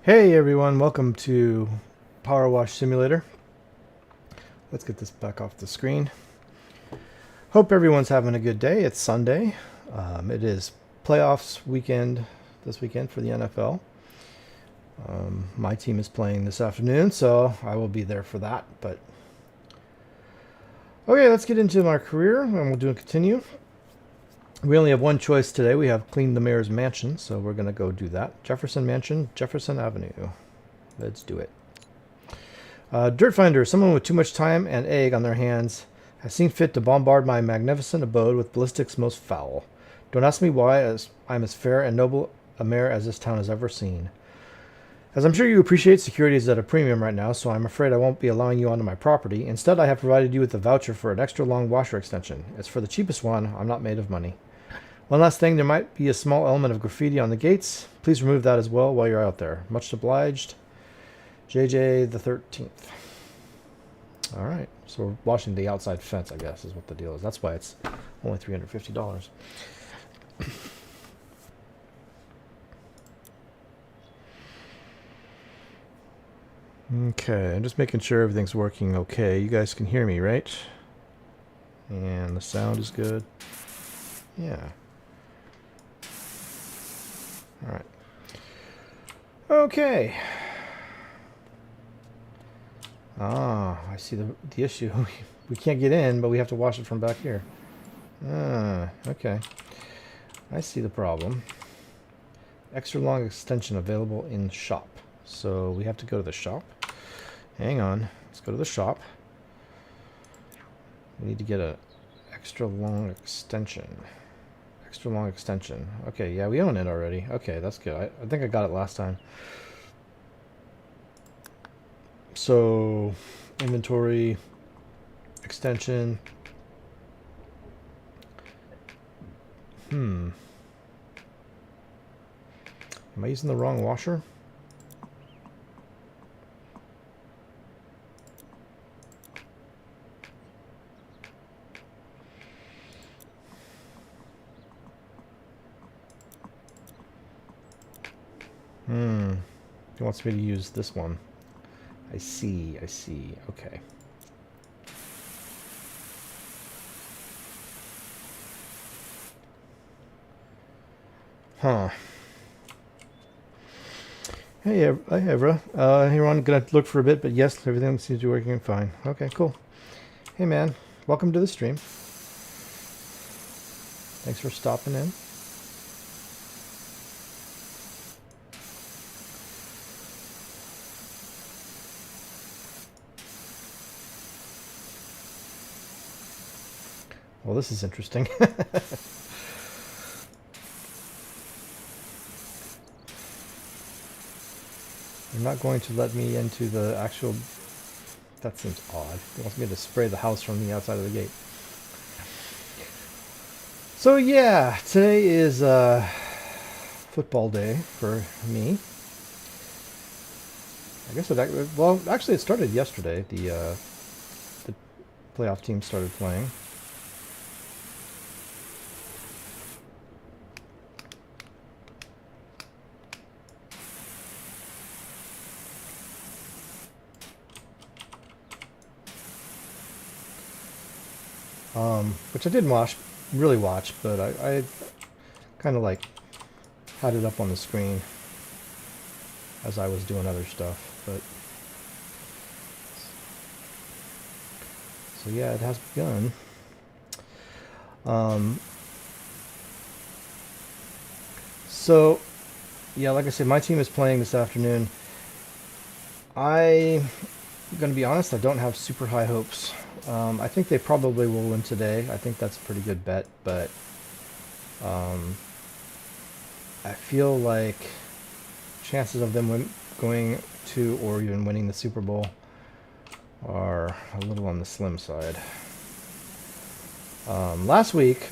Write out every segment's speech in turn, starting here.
Hey everyone, welcome to Power Wash Simulator. Let's get this back off the screen. Hope everyone's having a good day. It's Sunday. It is playoffs weekend this weekend for the NFL. My team is playing this afternoon, so I will be there for that. But okay, let's get into my career and we'll do a continue. We only have one choice today. We have clean the mayor's mansion, so we're going to go do that. Jefferson Mansion, Jefferson Avenue. Let's do it. Dirt Finder, someone with too much time and egg on their hands, has seen fit to bombard my magnificent abode with ballistics most foul. Don't ask me why, as I'm as fair and noble a mayor as this town has ever seen. As I'm sure you appreciate, security is at a premium right now, so I'm afraid I won't be allowing you onto my property. Instead, I have provided you with a voucher for an extra long washer extension. It's for the cheapest one. I'm not made of money. One last thing, there might be a small element of graffiti on the gates. Please remove that as well while you're out there. Much obliged. JJ the 13th. Alright, so we're washing the outside fence, I guess, is what the deal is. That's why it's only $350. Okay, I'm just making sure everything's working okay. You guys can hear me, right? And the sound is good. Yeah. Alright. Okay. Ah, I see the issue. We can't get in, but we have to wash it from back here. Ah, okay. I see the problem. Extra long extension available in shop. So we have to go to the shop. Hang on. Let's go to the shop. We need to get a extra long extension. Extra long extension. Okay, yeah, we own it already. Okay, that's good. I think I got it last time. So, inventory, extension. Am I using the wrong washer? He wants me to use this one. I see, okay. Huh. Hey, Evra. Here I'm gonna look for a bit, but yes, everything seems to be working fine. Okay, cool. Hey, man. Welcome to the stream. Thanks for stopping in. Well, this is interesting. You're not going to let me into the actual... That seems odd. He wants me to spray the house from the outside of the gate. So yeah, today is football day for me. I guess it... Well, actually it started yesterday. The playoff team started playing. Which I didn't really watch, but I kind of like had it up on the screen as I was doing other stuff. But so yeah, it has begun. So yeah, like I said, my team is playing this afternoon. I'm gonna be honest, I don't have super high hopes. I think they probably will win today. I think that's a pretty good bet, but I feel like chances of them going to or even winning the Super Bowl are a little on the slim side. Last week,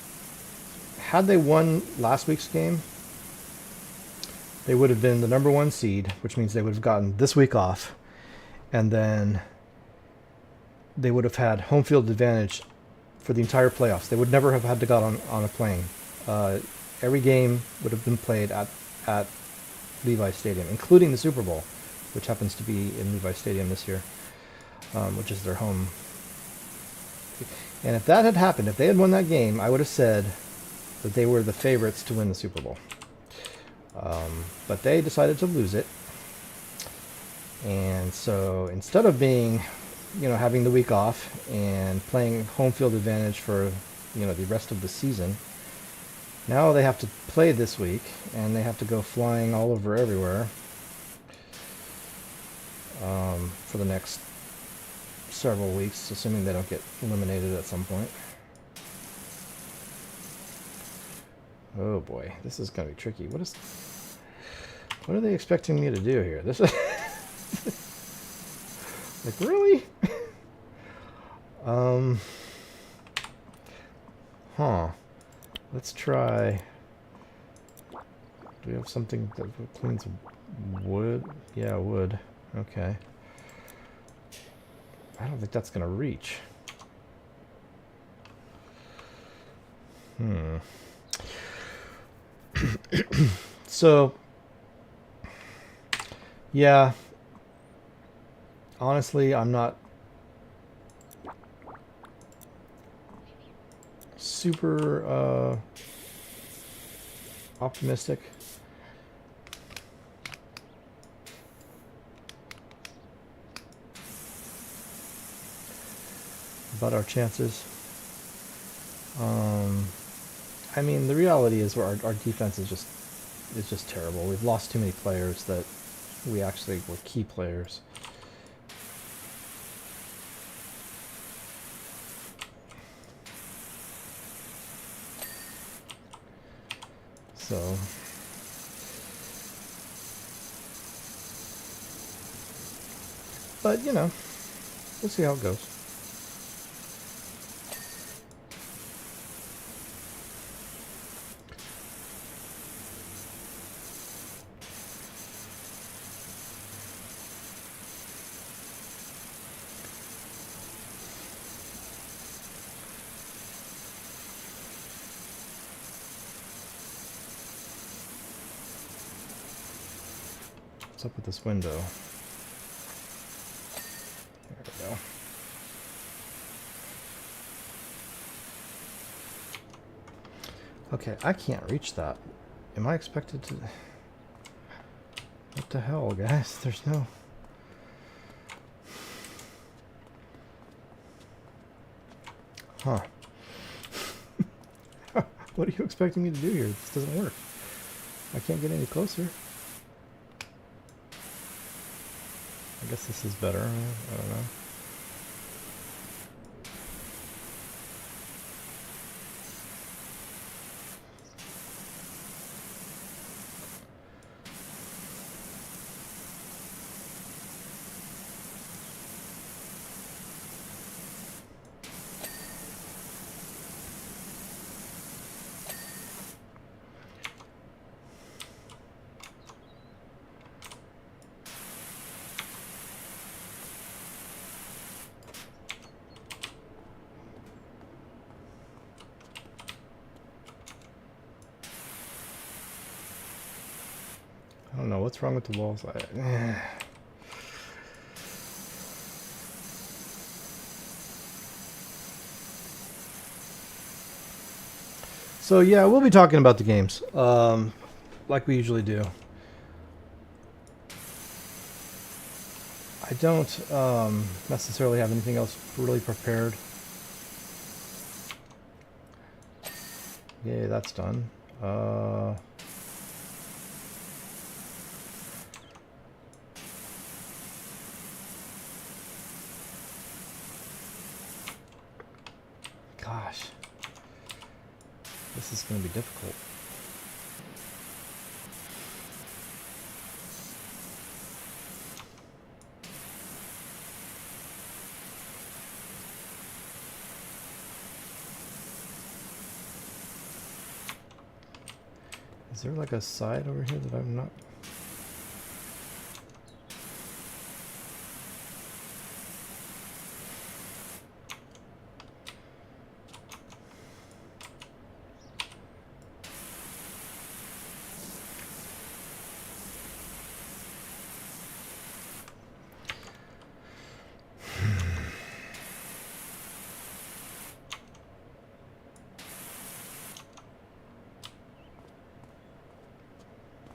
had they won last week's game, they would have been the #1 seed, which means they would have gotten this week off, and then they would have had home field advantage for the entire playoffs. They would never have had to go on a plane. Every game would have been played at Levi Stadium, including the Super Bowl, which happens to be in Levi Stadium this year, which is their home. And if that had happened, if they had won that game, I would have said that they were the favorites to win the Super Bowl. But they decided to lose it. And so instead of being, having the week off and playing home field advantage for, the rest of the season, now they have to play this week and they have to go flying all over everywhere for the next several weeks, assuming they don't get eliminated at some point. Oh boy, this is going to be tricky. What are they expecting me to do here? This is like, really? Let's try. Do we have something that cleans wood? Yeah, wood. Okay. I don't think that's going to reach. So, yeah, honestly, I'm not super optimistic about our chances. I mean, the reality is our defense is just terrible. We've lost too many players that we actually were key players. So but we'll see how it goes. What's up with this window? There we go. Okay, I can't reach that. Am I expected to... What the hell, guys? There's no... Huh. What are you expecting me to do here? This doesn't work. I can't get any closer. I guess this is better. I don't know. I don't know what's wrong with the walls. So yeah, we'll be talking about the games, like we usually do. I don't necessarily have anything else really prepared. Yay, that's done. Gosh, this is going to be difficult. Is there like a side over here that I'm not...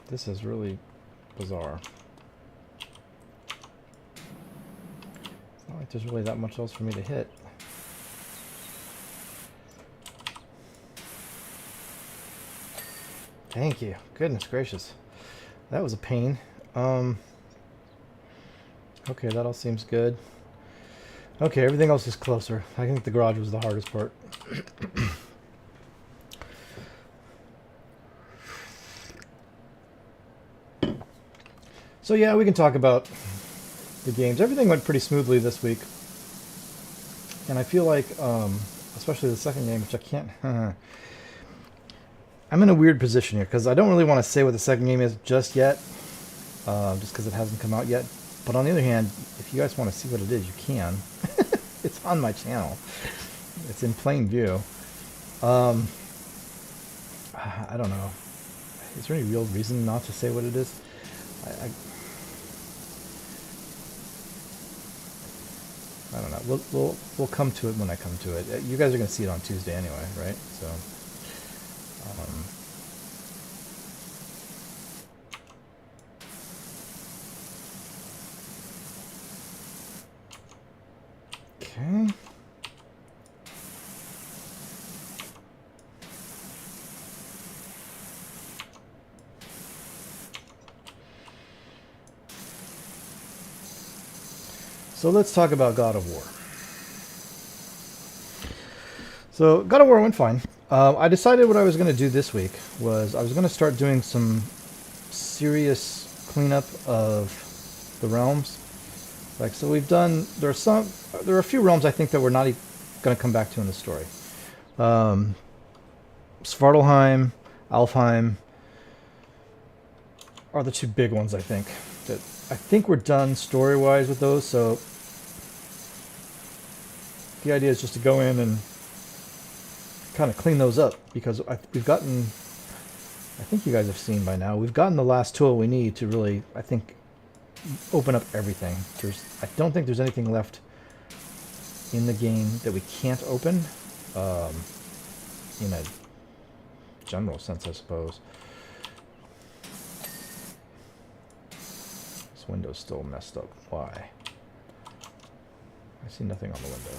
This is really bizarre. It's not like there's really that much else for me to hit. Thank you. Goodness gracious. That was a pain. Okay, that all seems good. Okay, everything else is closer. I think the garage was the hardest part. So yeah, we can talk about the games. Everything went pretty smoothly this week. And I feel like, especially the second game, which I can't... I'm in a weird position here, because I don't really want to say what the second game is just yet. Just because it hasn't come out yet. But on the other hand, if you guys want to see what it is, you can. It's on my channel. It's in plain view. I don't know. Is there any real reason not to say what it is? I don't know. We'll come to it when I come to it. You guys are going to see it on Tuesday anyway, right? So, okay. So let's talk about God of War. So God of War went fine. I decided what I was going to do this week was I was going to start doing some serious cleanup of the realms. Like, so we've done, there are a few realms I think that we're not going to come back to in the story. Svartalheim, Alfheim are the two big ones, I think. I think we're done story-wise with those, so the idea is just to go in and kind of clean those up, because we've gotten, I think you guys have seen by now, we've gotten the last tool we need to really, I think, open up everything. I don't think there's anything left in the game that we can't open, in a general sense, I suppose. Window's still messed up. Why? I see nothing on the window.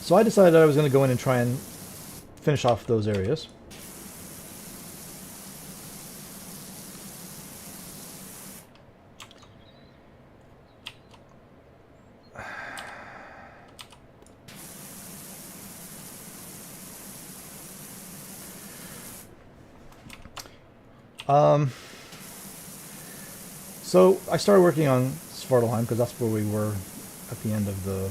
So I decided I was going to go in and try and finish off those areas. So I started working on Svartalheim because that's where we were at the end of the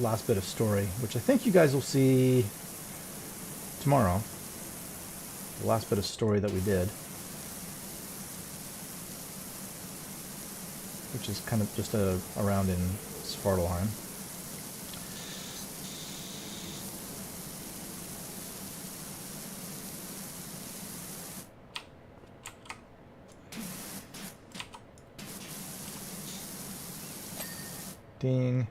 last bit of story, which I think you guys will see tomorrow. The last bit of story that we did, which is kind of just around in Svartalheim. Ding.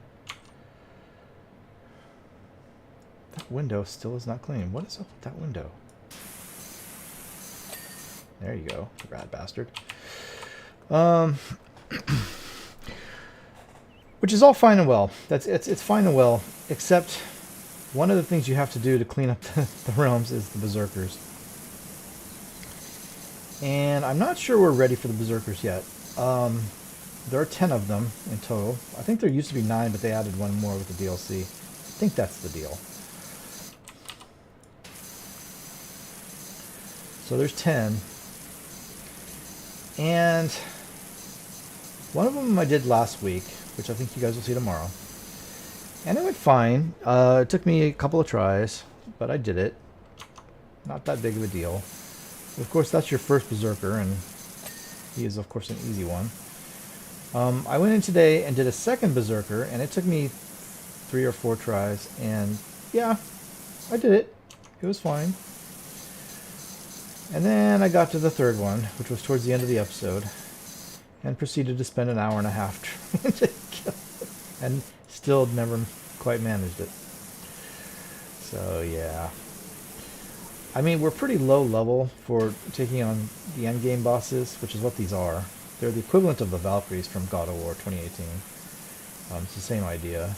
That window still is not clean. What is up with that window? There you go, rat bastard. Which is all fine and well. It's fine and well, except one of the things you have to do to clean up the realms is the berserkers. And I'm not sure we're ready for the berserkers yet. There are 10 of them in total. I think there used to be 9, but they added one more with the DLC. I think that's the deal. So there's 10. And one of them I did last week, which I think you guys will see tomorrow. And it went fine. It took me a couple of tries, but I did it. Not that big of a deal. Of course, that's your first berserker, and he is, of course, an easy one. I went in today and did a second berserker, and it took me 3 or 4 tries, and yeah, I did it. It was fine. And then I got to the third one, which was towards the end of the episode, and proceeded to spend an hour and a half trying to kill it, and still never quite managed it. So yeah. I mean, we're pretty low level for taking on the endgame bosses, which is what these are. They're the equivalent of the Valkyries from God of War 2018. It's the same idea.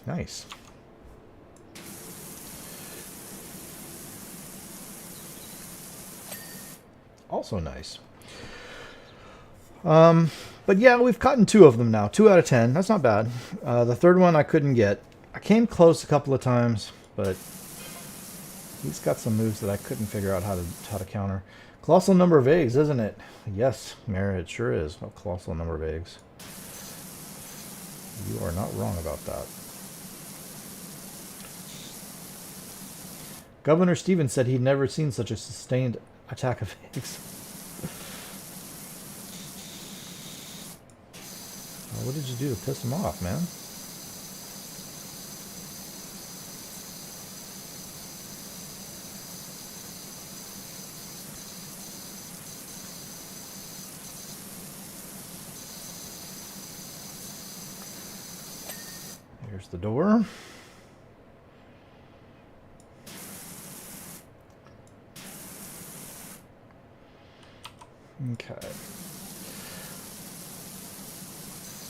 Nice. Also nice. But yeah, we've gotten 2 of them now. 2 out of 10. That's not bad. The third one I couldn't get. I came close a couple of times, but he's got some moves that I couldn't figure out how to counter. Colossal number of eggs, isn't it? Yes, Mara, it sure is. A colossal number of eggs. You are not wrong about that. Governor Stevens said he'd never seen such a sustained attack of eggs. What did you do to piss him off, man? Here's the door. Okay.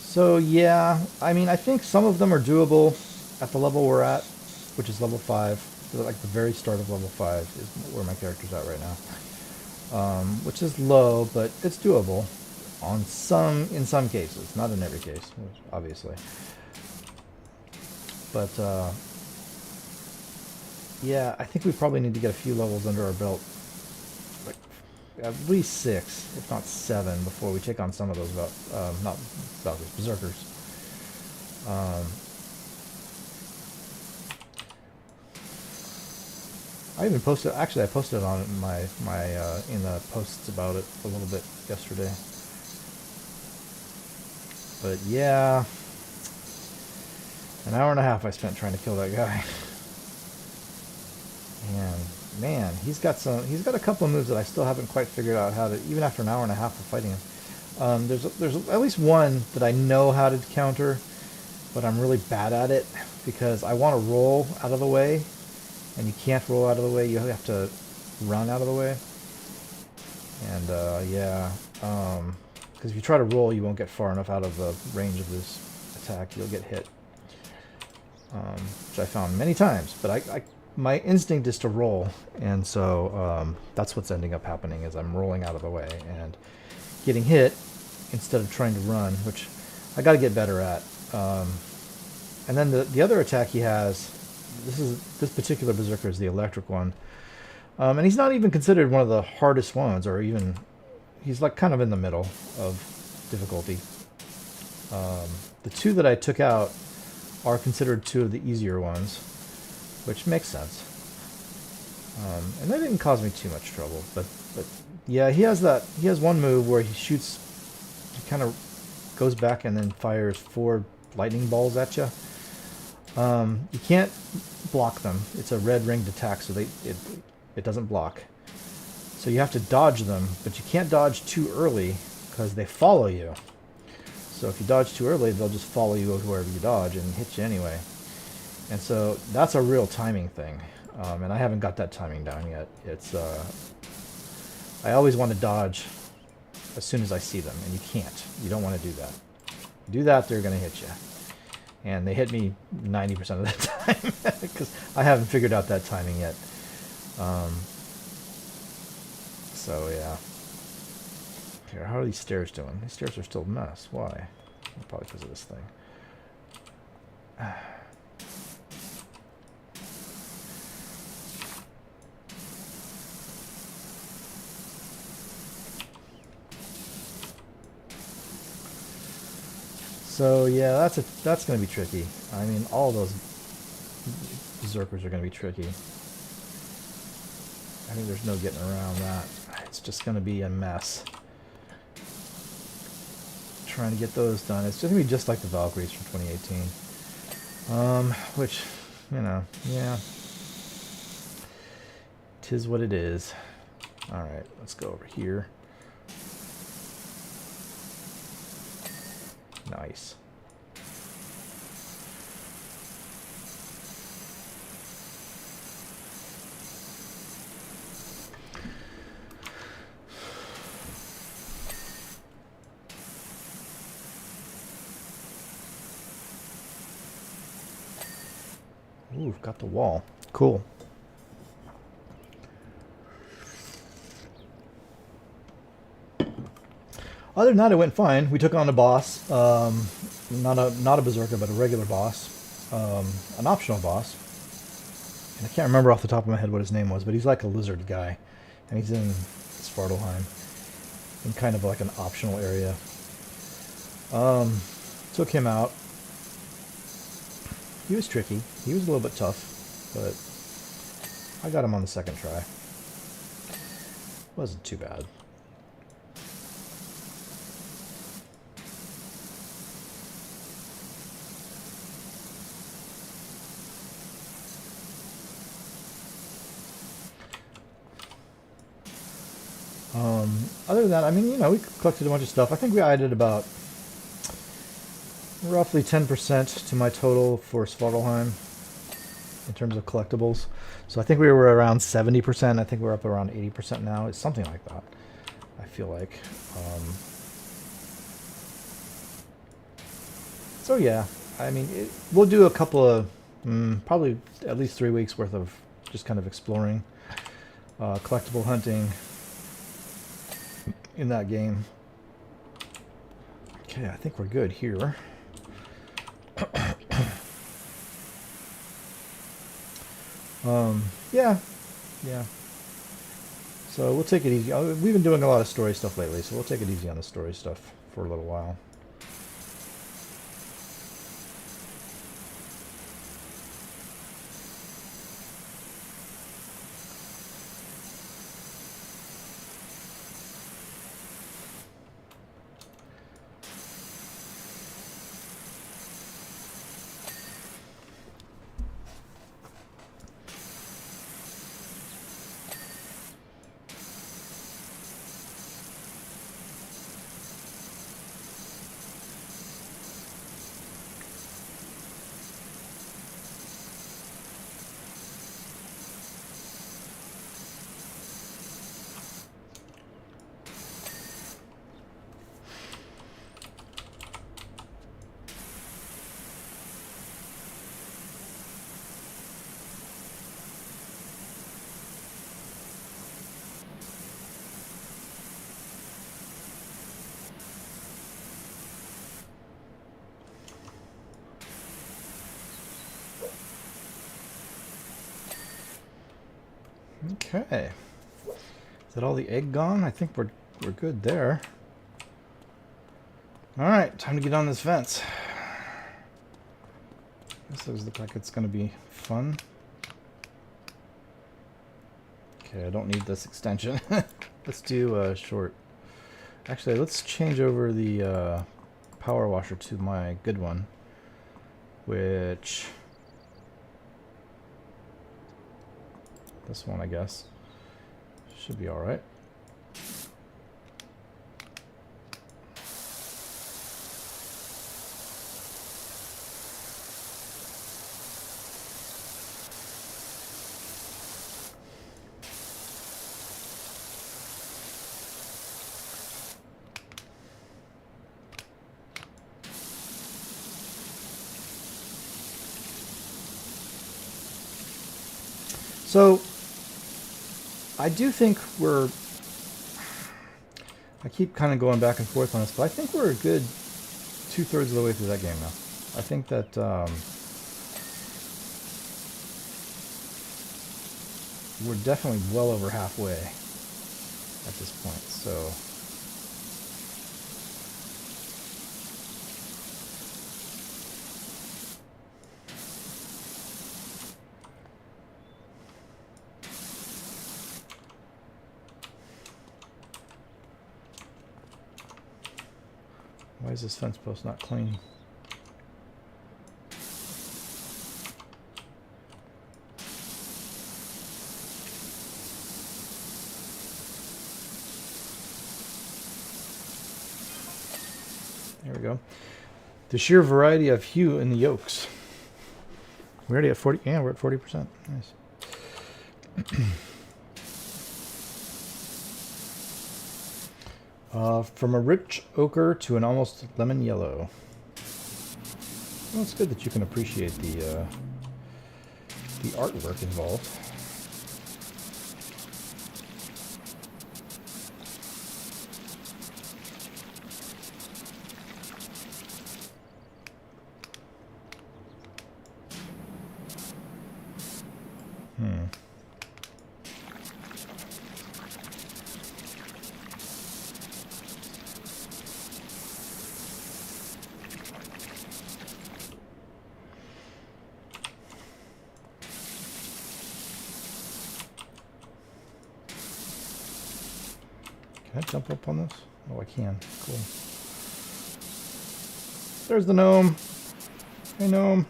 So yeah, I mean, I think some of them are doable at the level we're at, which is level 5. Like the very start of level 5 is where my character's at right now. Which is low, but it's doable in some cases, not in every case, obviously. But yeah, I think we probably need to get a few levels under our belt, like at least 6, if not 7, before we take on some of those not Valkyries, Berserkers. I even posted. Actually, I posted on my in the posts about it a little bit yesterday. But yeah, an hour and a half I spent trying to kill that guy. And man, he's got a couple of moves that I still haven't quite figured out how to. Even after an hour and a half of fighting him, there's at least one that I know how to counter, but I'm really bad at it because I want to roll out of the way. And you can't roll out of the way, you have to run out of the way. And yeah, because if you try to roll, you won't get far enough out of the range of this attack, you'll get hit. Which I found many times, but my instinct is to roll, and so that's what's ending up happening, is I'm rolling out of the way and getting hit instead of trying to run, which I got to get better at. And then the other attack he has, this particular Berserker is the electric one, and he's not even considered one of the hardest ones, or even he's like kind of in the middle of difficulty. The 2 that I took out are considered 2 of the easier ones, which makes sense. And that didn't cause me too much trouble, but yeah, he has one move where he kind of goes back and then fires 4 lightning balls at you. You can't block them. It's a red ringed attack, so it doesn't block. So you have to dodge them, but you can't dodge too early because they follow you. So if you dodge too early, they'll just follow you wherever you dodge and hit you anyway. And so that's a real timing thing, and I haven't got that timing down yet. It's I always want to dodge as soon as I see them, and you can't. You don't want to do that. You do that, they're going to hit you. And they hit me 90% of the time because I haven't figured out that timing yet. So yeah. Here, how are these stairs doing? These stairs are still a mess. Why? Probably because of this thing. So yeah, that's going to be tricky. I mean, all those Berserkers are going to be tricky. I think there's no getting around that. It's just going to be a mess. Trying to get those done. It's just going to be just like the Valkyries from 2018. Which, you know, yeah. 'Tis what it is. Alright, let's go over here. Nice. Ooh, got the wall. Cool. Other than that, it went fine. We took on a boss, not a berserker, but a regular boss, an optional boss. And I can't remember off the top of my head what his name was, but he's like a lizard guy, and he's in Svartalheim, in kind of like an optional area. Took him out. He was tricky. He was a little bit tough, but I got him on the second try. Wasn't too bad. Other than that, I mean, you know, we collected a bunch of stuff. I think we added about roughly 10% to my total for Svartalheim in terms of collectibles. So I think we were around 70%. I think we're up around 80% now. It's something like that, I feel like. So yeah, I mean, we'll do a couple of, probably at least 3 weeks worth of just kind of exploring, collectible hunting in that game. Okay, I think we're good here. Yeah. So we'll take it easy. We've been doing a lot of story stuff lately, so we'll take it easy on the story stuff for a little while. Okay. Is that all the egg gone? I think we're good there. Alright, time to get on this fence. This does look like it's going to be fun. Okay, I don't need this extension. Let's do short. Actually, let's change over the power washer to my good one, which... this one, I guess. Should be alright. So, I do think we're... I keep kind of going back and forth on this, but I think we're a good 2/3 of the way through that game now. I think that we're definitely well over halfway at this point, so... Why is this fence post not clean? There we go. The sheer variety of hue in the yolks. We're already at 40. Yeah, we're at 40%. Nice. From a rich ochre to an almost lemon yellow. Well, it's good that you can appreciate the artwork involved. Can I jump up on this? Oh, I can. Cool. There's the gnome. Hey, gnome.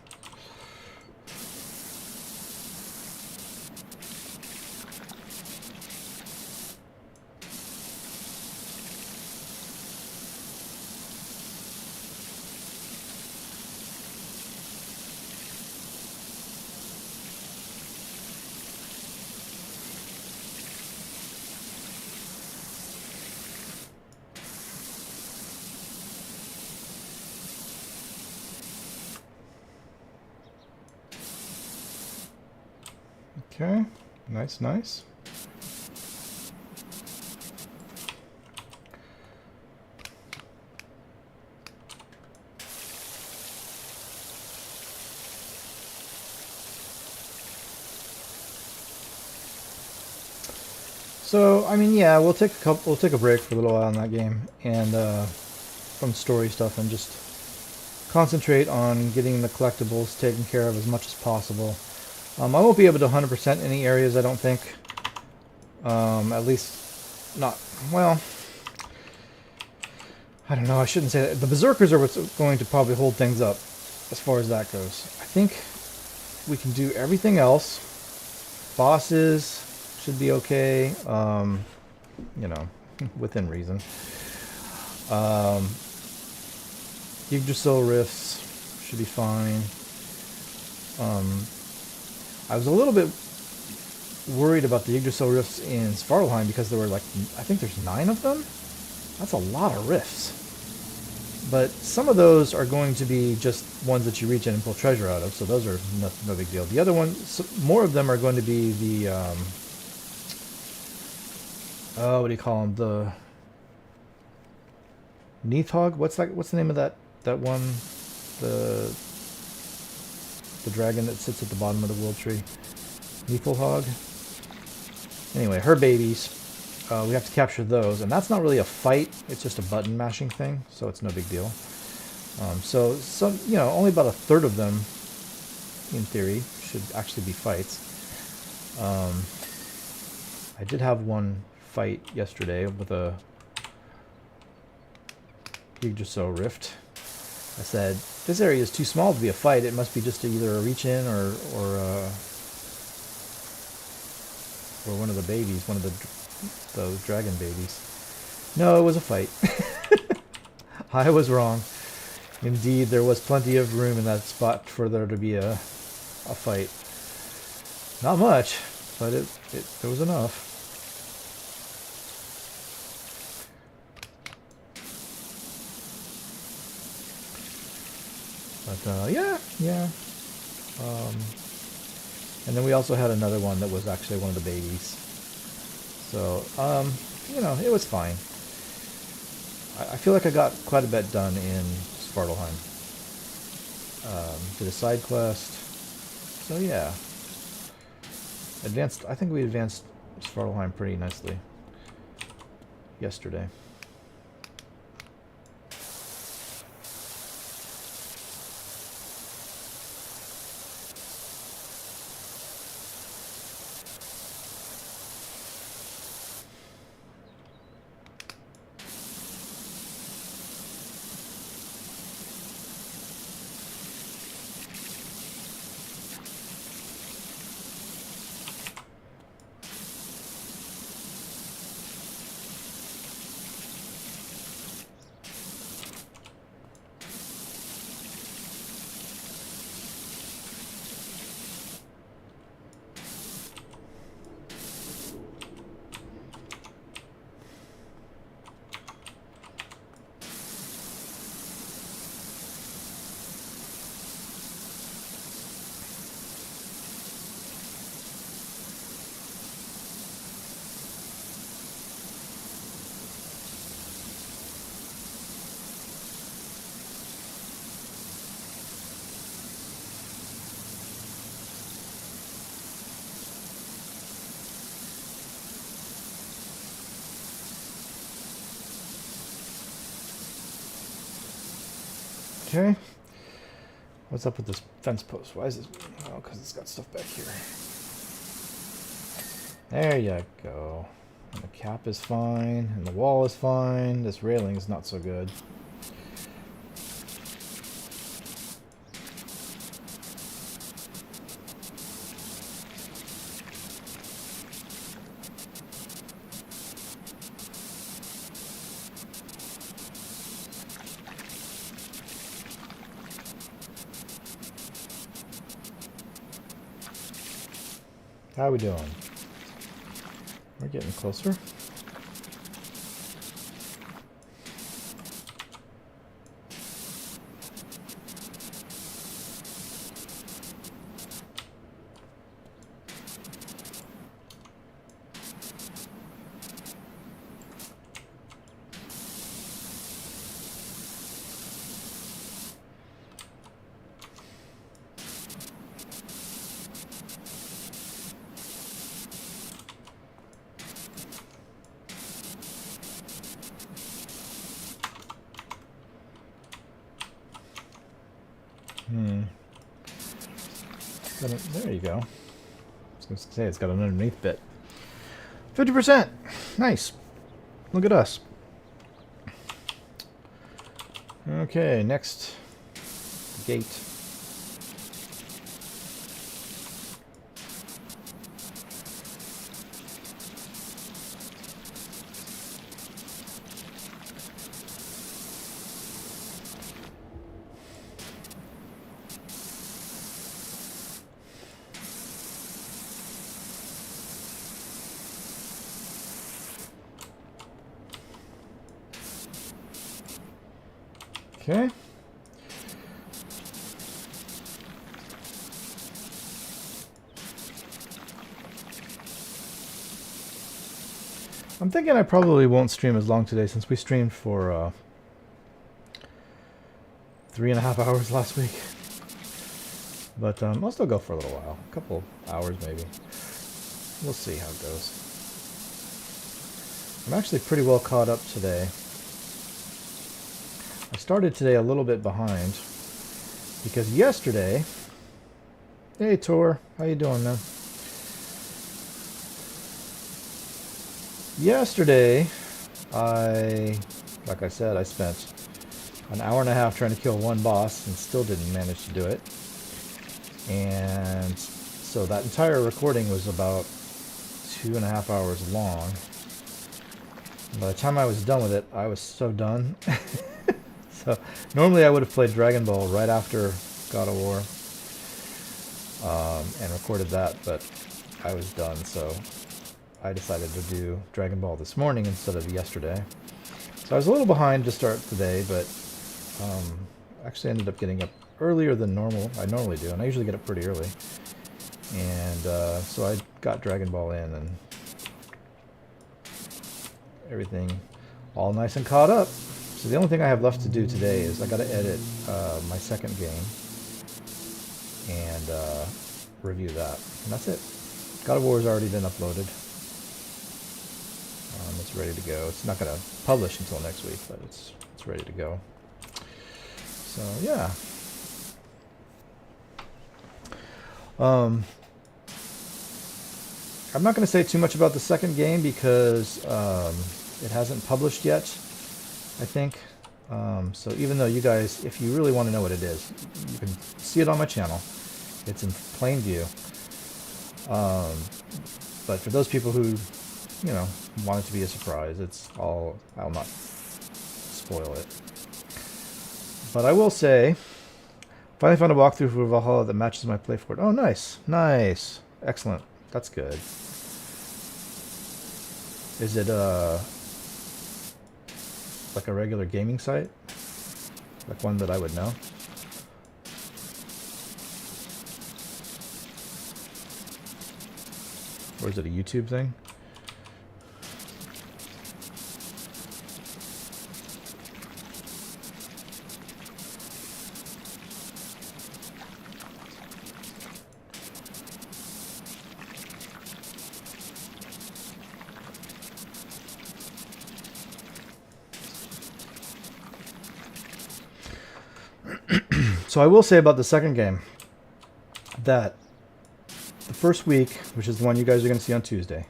Okay, nice, nice. So, I mean, yeah, we'll take a break for a little while on that game, and from story stuff, and just concentrate on getting the collectibles taken care of as much as possible. I won't be able to 100% any areas, I don't think. At least not, well, I don't know, I shouldn't say that. The Berserkers are what's going to probably hold things up as far as that goes. I think we can do everything else. Bosses should be okay, you know, within reason. Yggdrasil rifts should be fine. I was a little bit worried about the Yggdrasil rifts in Svartalheim because there were like, I think there's 9 of them? That's a lot of rifts. But some of those are going to be just ones that you reach in and pull treasure out of, so those are no big deal. The other ones, more of them are going to be the, oh, what do you call them? The Nidhogg? What's the name of that one? The dragon that sits at the bottom of the world tree. Niflhogg. Anyway, her babies. We have to capture those, and that's not really a fight. It's just a button mashing thing, so it's no big deal. So some, you know, only about a third of them, in theory, should actually be fights. I did have one fight yesterday with a Yggdrasil rift. I said, this area is too small to be a fight. It must be just either a reach in or one of the babies, one of those dragon babies. No, it was a fight. I was wrong. Indeed, there was plenty of room in that spot for there to be a fight. Not much, but it was enough. But yeah. And then we also had another one that was actually one of the babies. So, you know, it was fine. I feel like I got quite a bit done in Svartalheim. Did a side quest. So yeah. I think we advanced Svartalheim pretty nicely yesterday. Okay. What's up with this fence post? Why is this? Oh, because it's got stuff back here. There you go. And the cap is fine, and the wall is fine. This railing is not so good. How are we doing? We're getting closer. There you go. I was going to say it's got an underneath bit. 50%! Nice. Look at us. Okay, next gate. Okay. I'm thinking I probably won't stream as long today since we streamed for 3.5 hours last week. But I'll still go for a little while. A couple hours maybe. We'll see how it goes. I'm actually pretty well caught up today. I started today a little bit behind because yesterday, hey Tor, how you doing, man? Yesterday, like I said, I spent an hour and a half trying to kill one boss and still didn't manage to do it. And so that entire recording was about 2.5 hours long. By the time I was done with it, I was so done. So normally I would have played Dragon Ball right after God of War and recorded that, but I was done, so I decided to do Dragon Ball this morning instead of yesterday. So I was a little behind to start today, but actually ended up getting up earlier than normal. I normally do, and I usually get up pretty early. And so I got Dragon Ball in and everything all nice and caught up. So the only thing I have left to do today is I got to edit my second game and review that. And that's it. God of War has already been uploaded. It's ready to go. It's not going to publish until next week, but it's ready to go. So yeah. I'm not going to say too much about the second game because it hasn't published yet, I think. So even though you guys, if you really want to know what it is, you can see it on my channel. It's in plain view. But for those people who, you know, want it to be a surprise, I'll not spoil it. But I will say, finally found a walkthrough for Valhalla that matches my play for it. Oh, nice. Nice. Excellent. That's good. Is it like a regular gaming site? Like one that I would know? Or is it a YouTube thing? So I will say about the second game that the first week, which is the one you guys are going to see on Tuesday,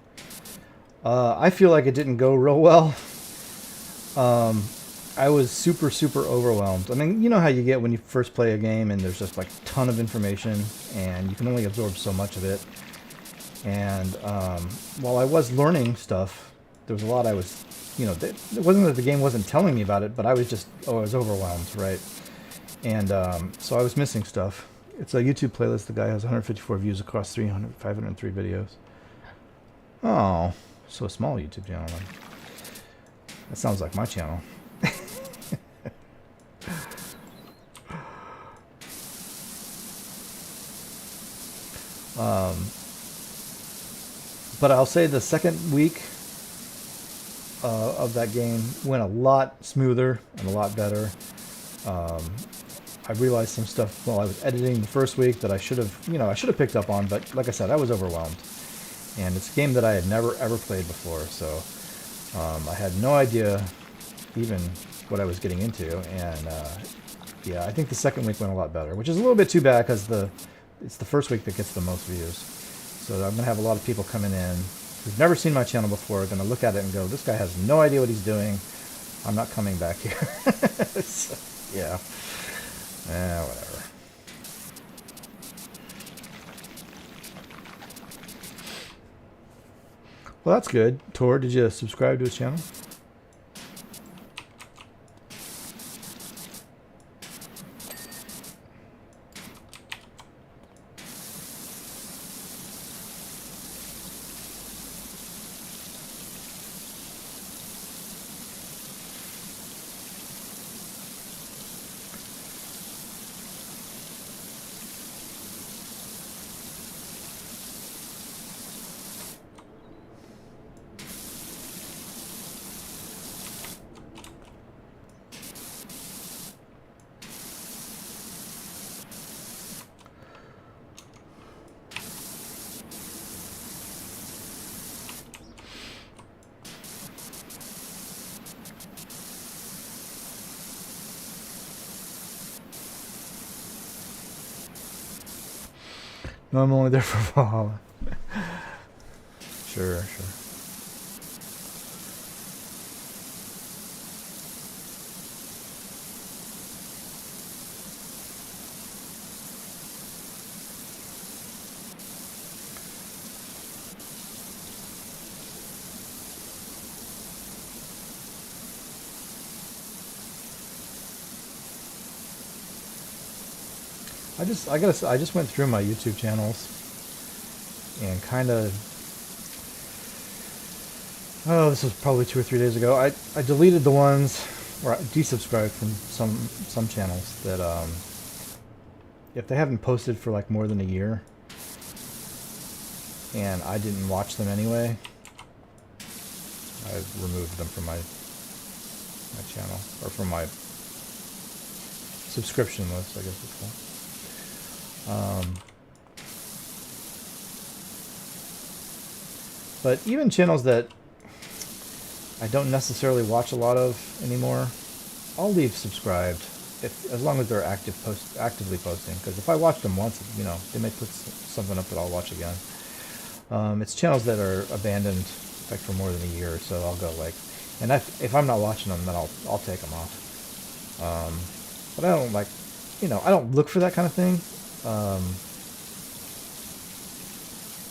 I feel like it didn't go real well. I was super, super overwhelmed. I mean, you know how you get when you first play a game and there's just like a ton of information and you can only absorb so much of it. And while I was learning stuff, there was a lot I was, it wasn't that the game wasn't telling me about it, but I was I was overwhelmed, right? And so I was missing stuff. It's a YouTube playlist. The guy has 154 views across 503 videos. Oh, so a small YouTube channel. That sounds like my channel. But I'll say the second week of that game went a lot smoother and a lot better. I realized some stuff while I was editing the first week that I should have picked up on, but like I said, I was overwhelmed. And it's a game that I had never ever played before, so I had no idea even what I was getting into. And yeah, I think the second week went a lot better, which is a little bit too bad because it's the first week that gets the most views. So I'm going to have a lot of people coming in who've never seen my channel before, going to look at it and go, this guy has no idea what he's doing. I'm not coming back here. So, yeah. Whatever. Well, that's good. Tor, did you subscribe to his channel? No, I'm only there for Valhalla. Sure. I just went through my YouTube channels and kind of, this was probably 2 or 3 days ago. I deleted the ones, or I desubscribed from some channels that if they haven't posted for like more than a year and I didn't watch them anyway, I removed them from my channel, or from my subscription list, I guess it's called. But even channels that I don't necessarily watch a lot of anymore, I'll leave subscribed as long as they're actively posting. Because if I watch them once, they may put something up that I'll watch again. It's channels that are abandoned like for more than a year or so. I'll go and if I'm not watching them, then I'll take them off. But I don't I don't look for that kind of thing.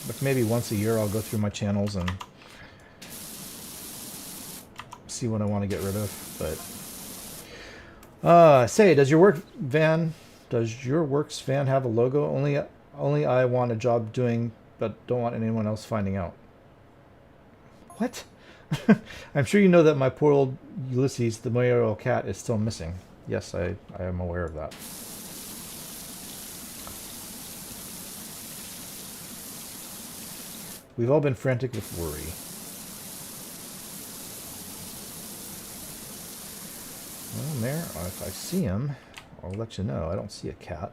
But maybe once a year I'll go through my channels and see what I want to get rid of. But say, does your works van have a logo? Only I want a job doing, but don't want anyone else finding out. What? I'm sure you know that my poor old Ulysses, the mayoral cat, is still missing. Yes, I am aware of that. We've all been frantic with worry. Well, Mayor, if I see him, I'll let you know. I don't see a cat.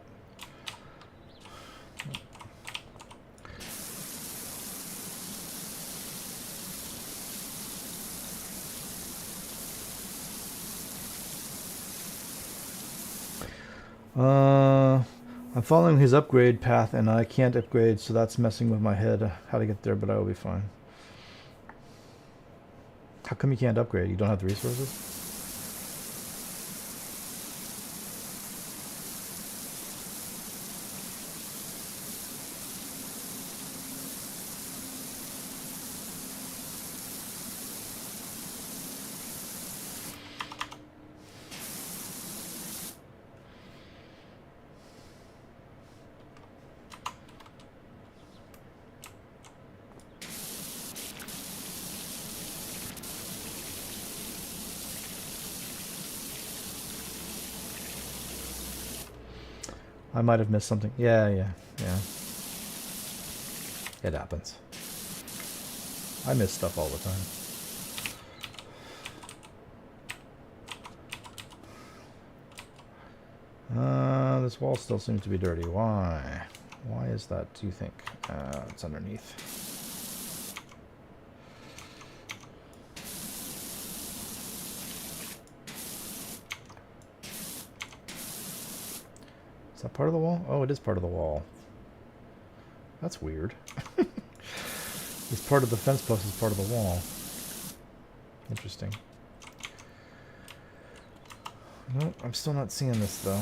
I'm following his upgrade path and I can't upgrade, so that's messing with my head how to get there, but I will be fine. How come you can't upgrade? You don't have the resources? I might have missed something. Yeah. It happens. I miss stuff all the time. This wall still seems to be dirty. Why? Why is that, do you think? It's underneath. Is that part of the wall? Oh, it is part of the wall. That's weird. This part of the fence post is part of the wall. Interesting. No, I'm still not seeing this though.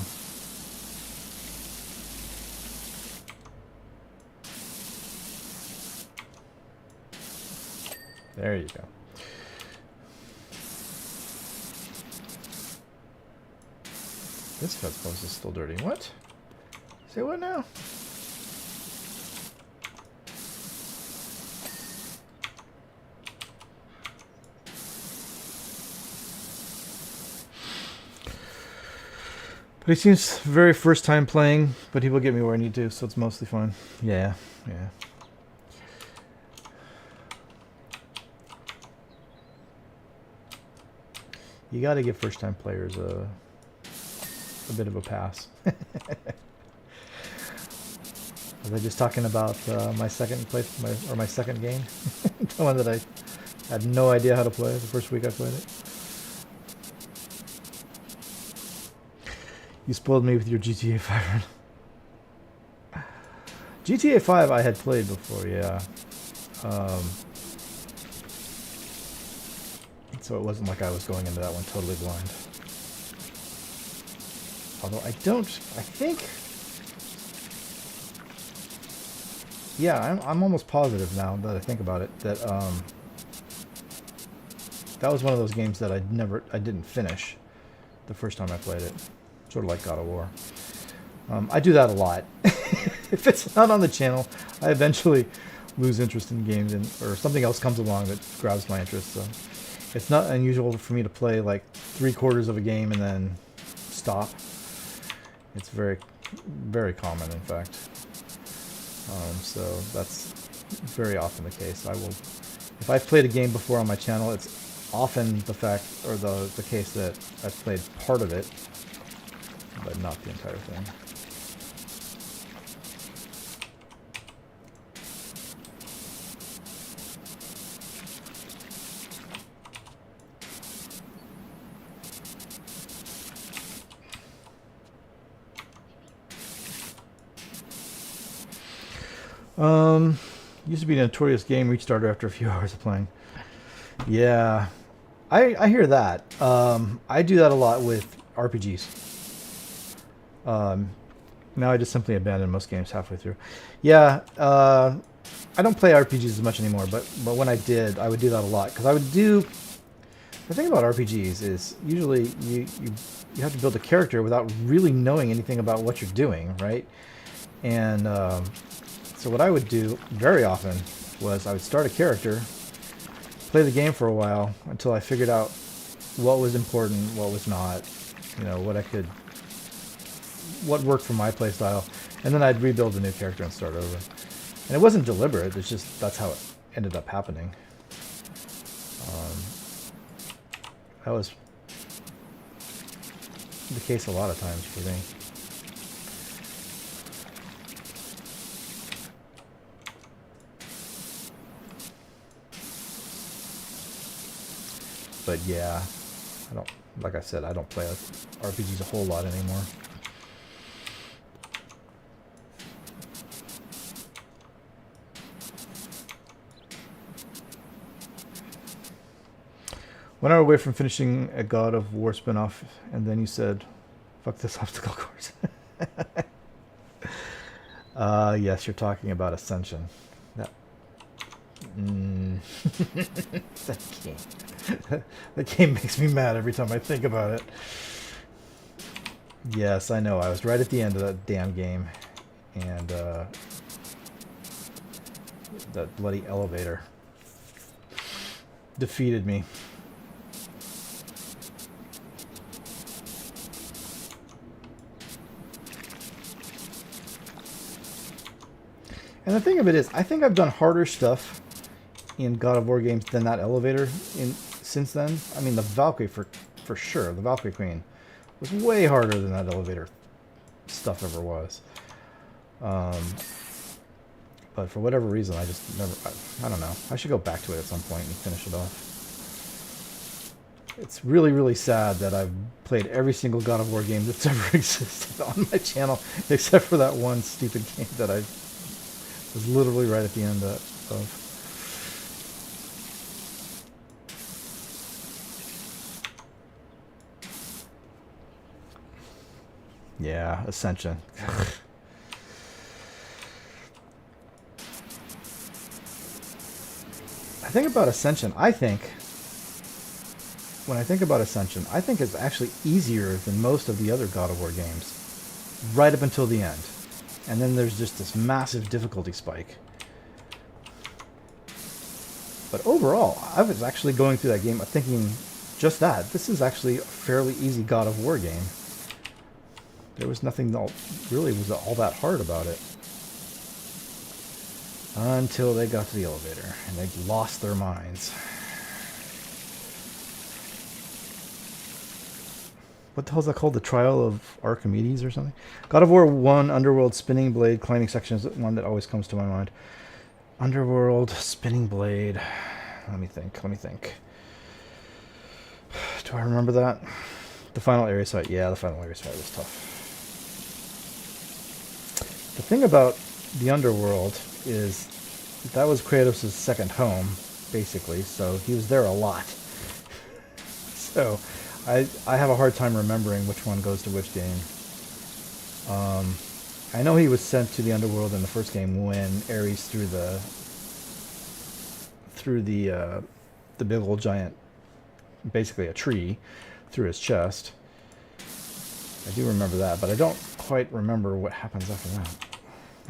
There you go. This fence post is still dirty. What? Say what now? But he seems very first time playing, but he will get me where I need to, so it's mostly fine. Yeah. You gotta give first time players a bit of a pass. Was I just talking about my second my second game? The one that I had no idea how to play the first week I played it. You spoiled me with your GTA 5 run. GTA 5 I had played before, yeah. So it wasn't like I was going into that one totally blind. Although I think... Yeah, I'm almost positive now that I think about it that that was one of those games that I didn't finish the first time I played it. Sort of like God of War. I do that a lot. If it's not on the channel, I eventually lose interest in games, or something else comes along that grabs my interest. So it's not unusual for me to play like 3/4 of a game and then stop. It's very, very common, in fact. So that's very often the case. If I've played a game before on my channel, it's often the fact, or the case that I've played part of it, but not the entire thing. Used to be a notorious game restarter after a few hours of playing. Yeah, I hear that. I do that a lot with RPGs. Now I just simply abandon most games halfway through. Yeah, I don't play RPGs as much anymore, but when I did, I would do that a lot. Because I would do... The thing about RPGs is usually you have to build a character without really knowing anything about what you're doing, right? And so what I would do very often was I would start a character, play the game for a while until I figured out what was important, what was not, you know, what worked for my playstyle, and then I'd rebuild a new character and start over. And it wasn't deliberate, it's just that's how it ended up happening. That was the case a lot of times for me. But yeah, like I said, I don't play RPGs a whole lot anymore. 1 hour away from finishing a God of War spinoff, and then you said, fuck this obstacle course. Yes, you're talking about Ascension. That, that game. That game makes me mad every time I think about it. Yes, I know. I was right at the end of that damn game. And, that bloody elevator defeated me. And the thing of it is, I think I've done harder stuff in God of War games than that elevator since then. I mean, the Valkyrie for sure, the Valkyrie Queen was way harder than that elevator stuff ever was. But for whatever reason, I just never, I don't know. I should go back to it at some point and finish it off. It's really, really sad that I've played every single God of War game that's ever existed on my channel, except for that one stupid game that I was literally right at the end of. Yeah, Ascension. I think about Ascension, when I think about Ascension, I think it's actually easier than most of the other God of War games, right up until the end. And then there's just this massive difficulty spike. But overall, I was actually going through that game thinking just that. This is actually a fairly easy God of War game. There was nothing that really was all that hard about it. Until they got to the elevator, and they lost their minds. What the hell is that called? The Trial of Archimedes or something? God of War 1, Underworld, Spinning Blade, Climbing Section is one that always comes to my mind. Underworld, Spinning Blade. Let me think. Do I remember that? The final area site. Yeah, the final area site was tough. The thing about the Underworld is that was Kratos' second home, basically, so he was there a lot. So I have a hard time remembering which one goes to which game. I know he was sent to the Underworld in the first game when Ares threw the big old giant, basically a tree, through his chest. I do remember that, but I don't quite remember what happens after that.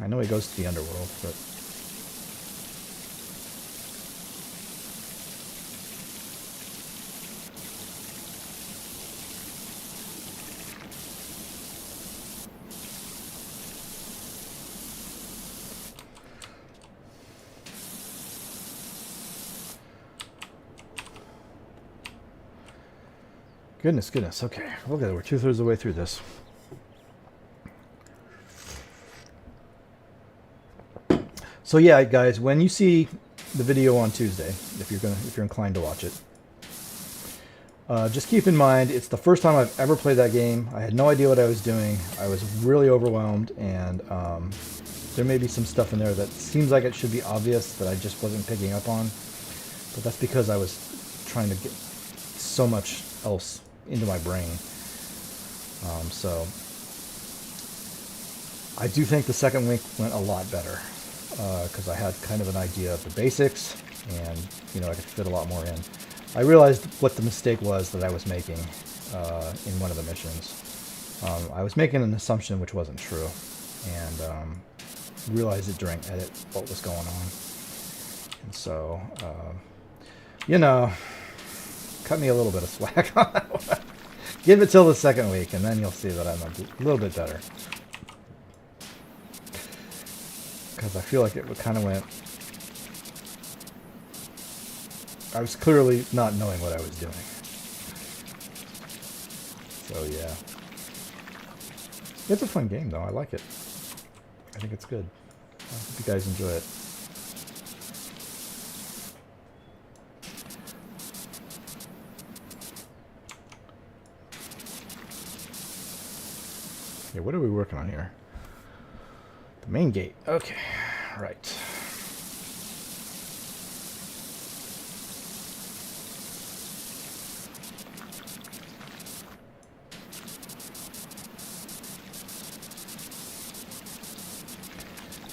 I know he goes to the Underworld, but... Goodness, okay. Okay, we're 2/3 of the way through this. So yeah, guys, when you see the video on Tuesday, if you're inclined to watch it, just keep in mind it's the first time I've ever played that game. I had no idea what I was doing. I was really overwhelmed, and there may be some stuff in there that seems like it should be obvious that I just wasn't picking up on. But that's because I was trying to get so much else into my brain. So I do think the second week went a lot better. Because I had kind of an idea of the basics, and I could fit a lot more in. I realized what the mistake was that I was making in one of the missions. I was making an assumption which wasn't true, and realized it during edit what was going on. And so, cut me a little bit of slack on that one. Give it till the second week, and then you'll see that I'm a little bit better. Because I feel like it kind of went... I was clearly not knowing what I was doing. So yeah. It's a fun game though, I like it. I think it's good. I hope you guys enjoy it. Yeah, what are we working on here? The main gate. Okay, right.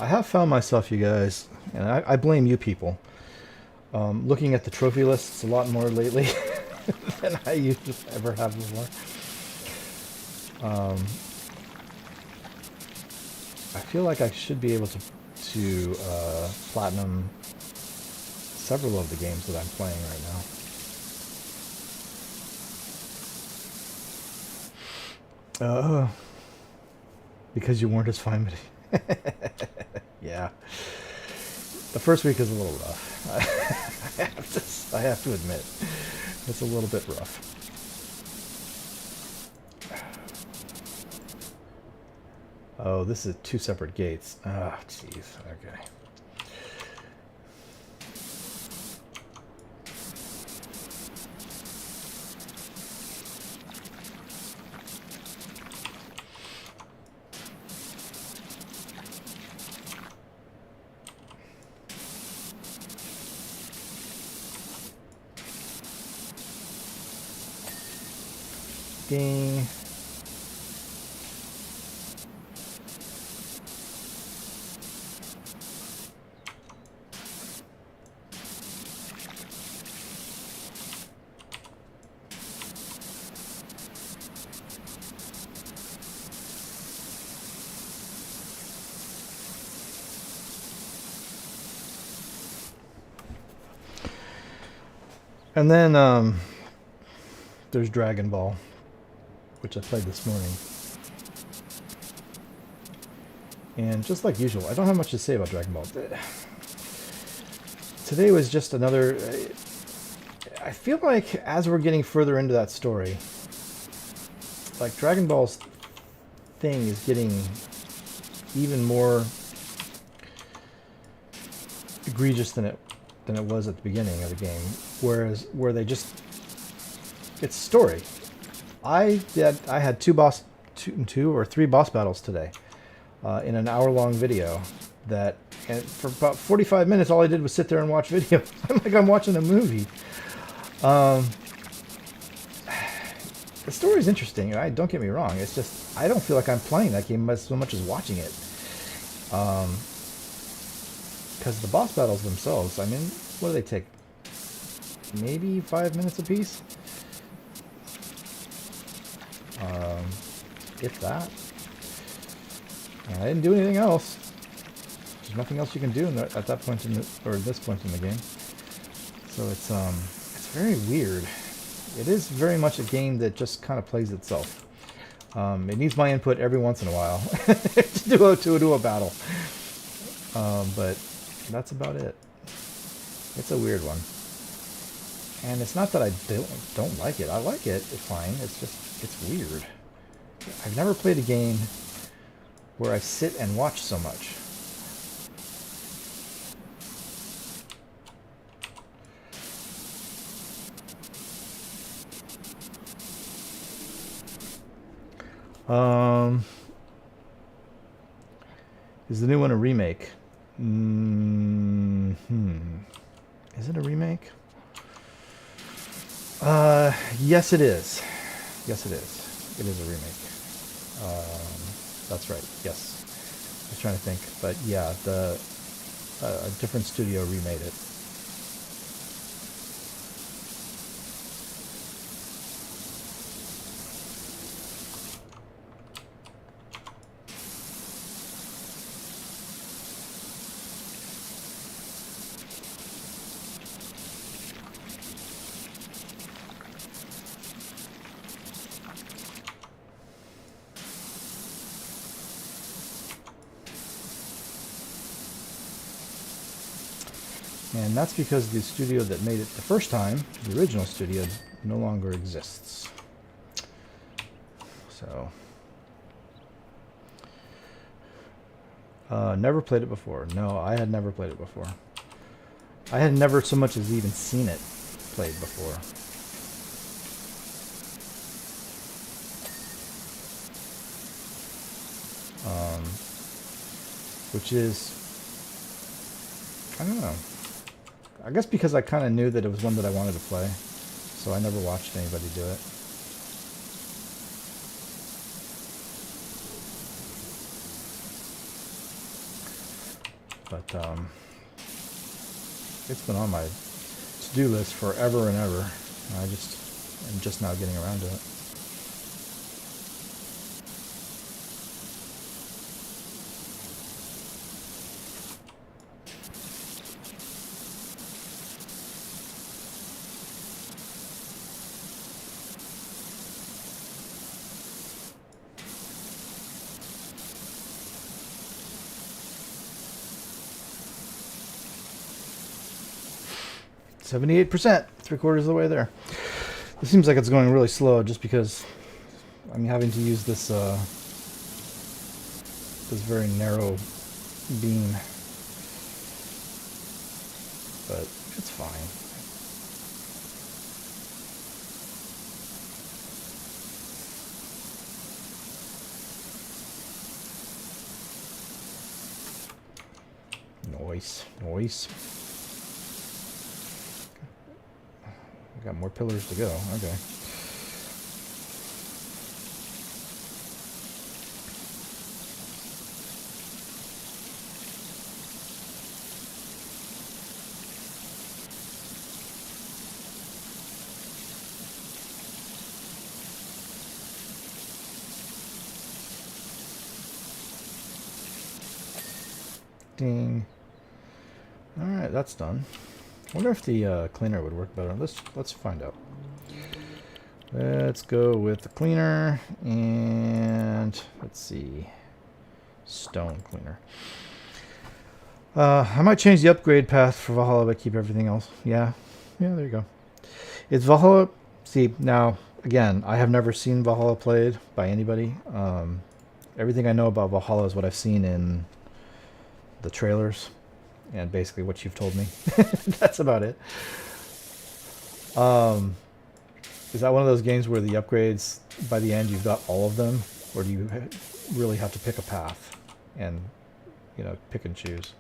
I have found myself, you guys, and I blame you people, looking at the trophy lists a lot more lately than I used to ever have before. I feel like I should be able to platinum several of the games that I'm playing right now. Because you weren't as fine with it. Yeah. The first week is a little rough. I have to admit. It's a little bit rough. Oh, this is 2 separate gates. Ah, jeez. Okay. Ding. And then there's Dragon Ball, which I played this morning. And just like usual, I don't have much to say about Dragon Ball. Today was just another... I feel like as we're getting further into that story, like Dragon Ball's thing is getting even more egregious than it was at the beginning of the game. Where they just... It's story. I had 2 or 3 boss battles today in an hour-long video. And for about 45 minutes, all I did was sit there and watch video. I'm like I'm watching a movie. The story's interesting. Don't get me wrong. It's just I don't feel like I'm playing that game so much as watching it. Because the boss battles themselves, I mean, what do they take? Maybe 5 minutes apiece? If that. And I didn't do anything else. There's nothing else you can do at that point this point in the game. So it's very weird. It is very much a game that just kind of plays itself. It needs my input every once in a while to do a battle. But that's about it. It's a weird one. And it's not that I don't like it. I like it. It's fine. It's just, it's weird. I've never played a game where I sit and watch so much. Is the new one a remake? Is it a remake? Yes it is. Yes it is. It is a remake. That's right. Yes. I was trying to think, but yeah, a different studio remade it. And that's because the studio that made it the first time, the original studio, no longer exists. So, never played it before. No, I had never played it before. I had never so much as even seen it played before. Which is, I don't know. I guess because I kind of knew that it was one that I wanted to play, so I never watched anybody do it. But it's been on my to-do list forever and ever. I just am just now getting around to it. %, 3/4 of the way there. It seems like it's going really slow just because I'm having to use this this very narrow beam, but it's fine. Noise. We got more pillars to go. Okay. Ding. All right, that's done. I wonder if the cleaner would work better. Let's find out. Let's go with the cleaner and let's see, stone cleaner. I might change the upgrade path for Valhalla, but keep everything else. Yeah, there you go. It's Valhalla. See, now again, I have never seen Valhalla played by anybody. Everything I know about Valhalla is what I've seen in the trailers and basically what you've told me. That's about it. Is that one of those games where the upgrades, by the end, you've got all of them? Or do you really have to pick a path and, pick and choose?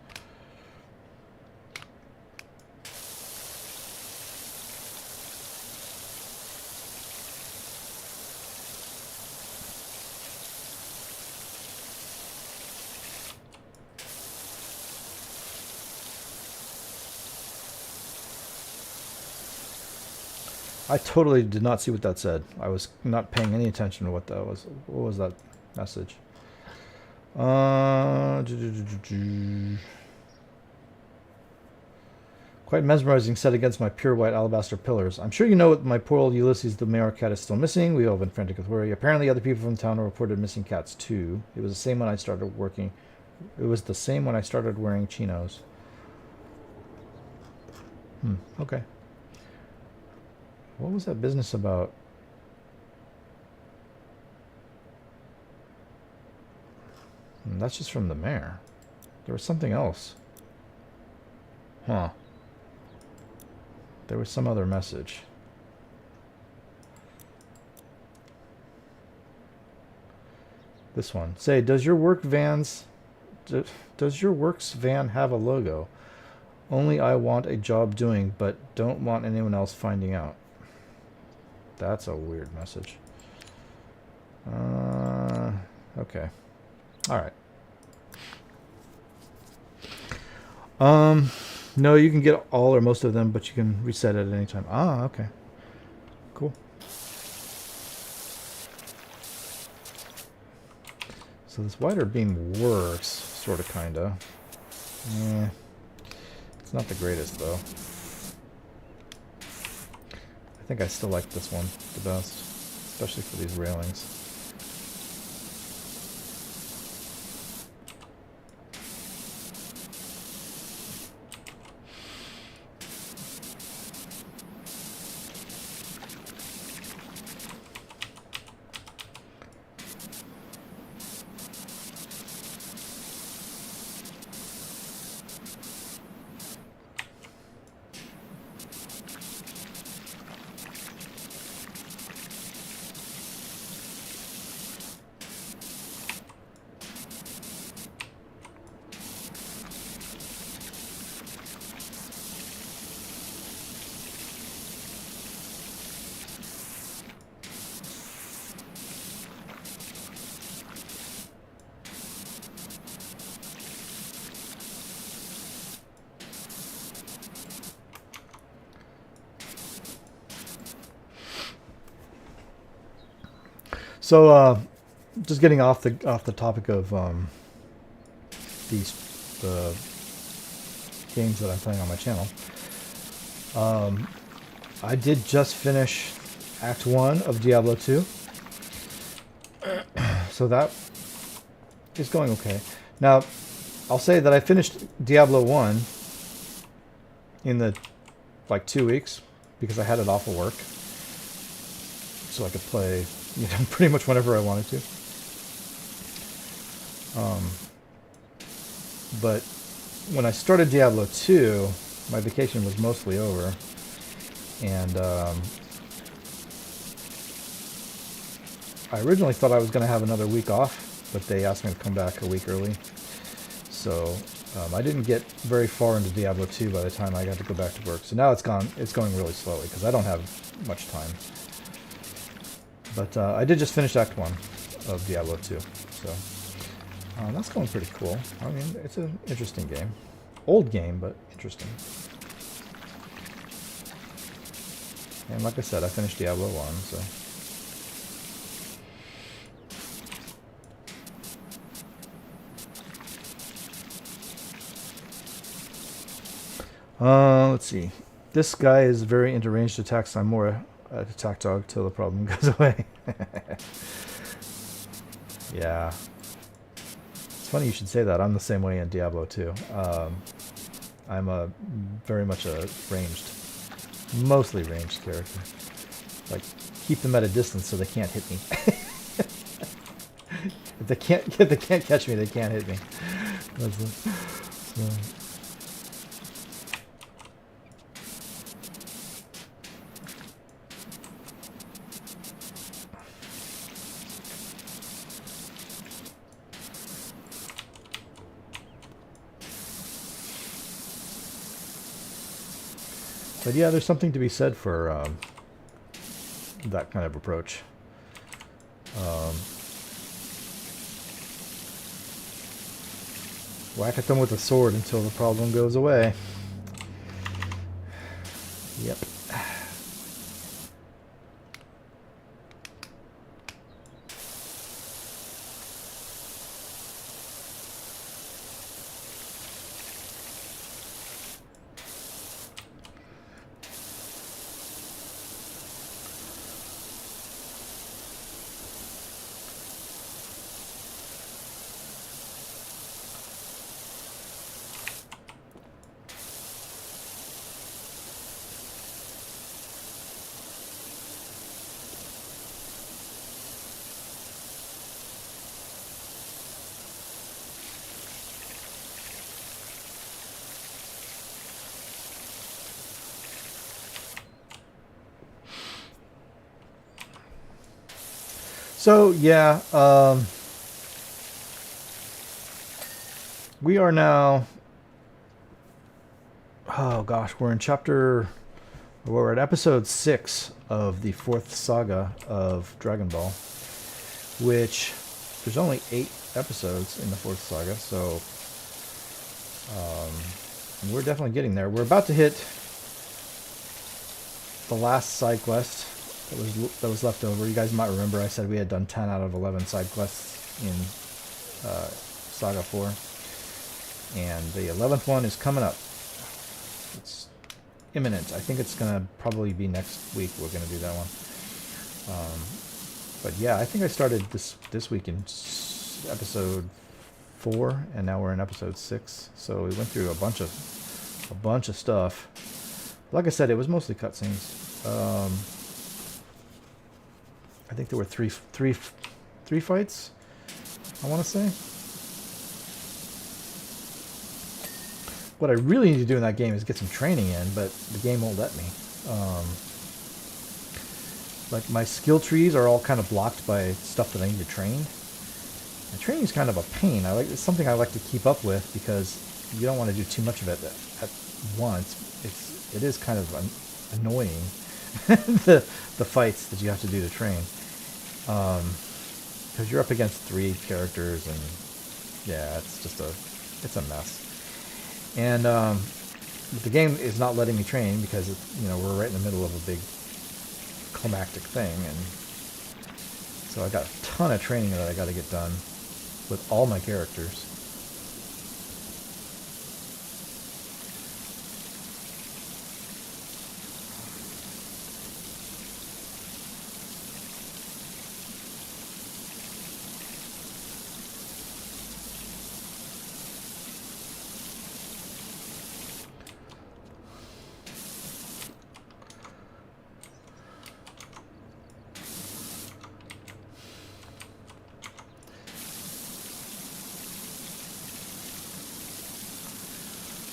I totally did not see what that said. I was not paying any attention to what that was. What was that message? Quite mesmerizing set against my pure white alabaster pillars. I'm sure you know what my poor old Ulysses the Mayor cat is still missing. We've all been frantic with worry. Apparently other people from town have reported missing cats too. It was the same when I started working. It was the same when I started wearing chinos. Okay. What was that business about? That's just from the mayor. There was something else. Huh. There was some other message. This one. Say, does your works van have a logo? Only I want a job doing, but don't want anyone else finding out. That's a weird message. Okay. All right. No, you can get all or most of them, but you can reset it at any time. Ah, okay. Cool. So this wider beam works, sort of, kinda. It's not the greatest, though. I think I still like this one the best, especially for these railings. So, just getting off the topic of these games that I'm playing on my channel. I did just finish Act 1 of Diablo 2. So that is going okay. Now, I'll say that I finished Diablo 1 in the 2 weeks because I had it off of work. So I could play pretty much whenever I wanted to. But when I started Diablo 2, my vacation was mostly over. And I originally thought I was going to have another week off, but they asked me to come back a week early. So I didn't get very far into Diablo 2 by the time I got to go back to work. So now it's going really slowly because I don't have much time. But I did just finish Act 1 of Diablo 2. So that's going pretty cool. I mean, it's an interesting game. Old game, but interesting. And like I said, I finished Diablo 1, so... let's see. This guy is very into ranged attacks. I'm more attack dog till the problem goes away. Yeah. It's funny you should say that. I'm the same way in Diablo 2. I'm very much a mostly ranged character. Like, keep them at a distance so they can't hit me. If they can't catch me, they can't hit me. That's it. So. But yeah, there's something to be said for that kind of approach. Whack at them with a sword until the problem goes away. Yep. So yeah, we are now, oh gosh, we're at episode 6 of the 4th saga of Dragon Ball, which there's only 8 episodes in the 4th saga, so we're definitely getting there. We're about to hit the last side quest that was left over. You guys might remember I said we had done 10 out of 11 side quests in Saga 4. And the 11th one is coming up. It's imminent. I think it's going to probably be next week we're going to do that one. But yeah, I think I started this week in episode 4, and now we're in episode 6. So we went through a bunch of stuff. Like I said, it was mostly cutscenes. I think there were three fights, I want to say. What I really need to do in that game is get some training in, but the game won't let me. Like, my skill trees are all kind of blocked by stuff that I need to train. And training is kind of a pain. It's something I like to keep up with because you don't want to do too much of it at once. It is kind of annoying, the fights that you have to do to train. Because you're up against 3 characters, and yeah, it's a mess. And the game is not letting me train because we're right in the middle of a big climactic thing, and So I got a ton of training that I got to get done with all my characters.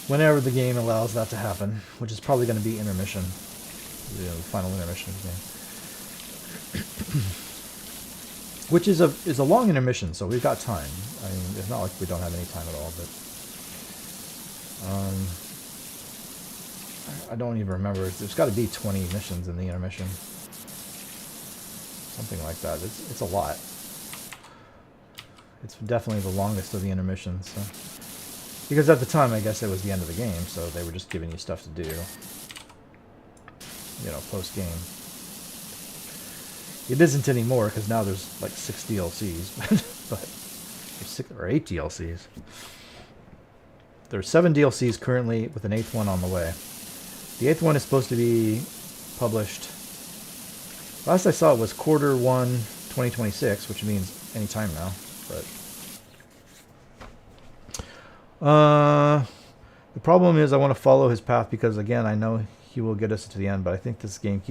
Whenever the game allows that to happen, which is probably going to be intermission, the final intermission of the game, which is a long intermission, so we've got time. I mean, it's not like we don't have any time at all, but I don't even remember. There's got to be 20 missions in the intermission, something like that. It's a lot. It's definitely the longest of the intermissions. So. Because at the time, I guess it was the end of the game, so they were just giving you stuff to do, you know, post-game. It isn't anymore, because now there's like 6 DLCs, but or 6 or 8 DLCs. There's 7 DLCs currently, with an 8th one on the way. The 8th one is supposed to be published. Last I saw it was Q1 2026, which means any time now, but. The problem is I want to follow his path because, again, I know he will get us to the end, but I think this game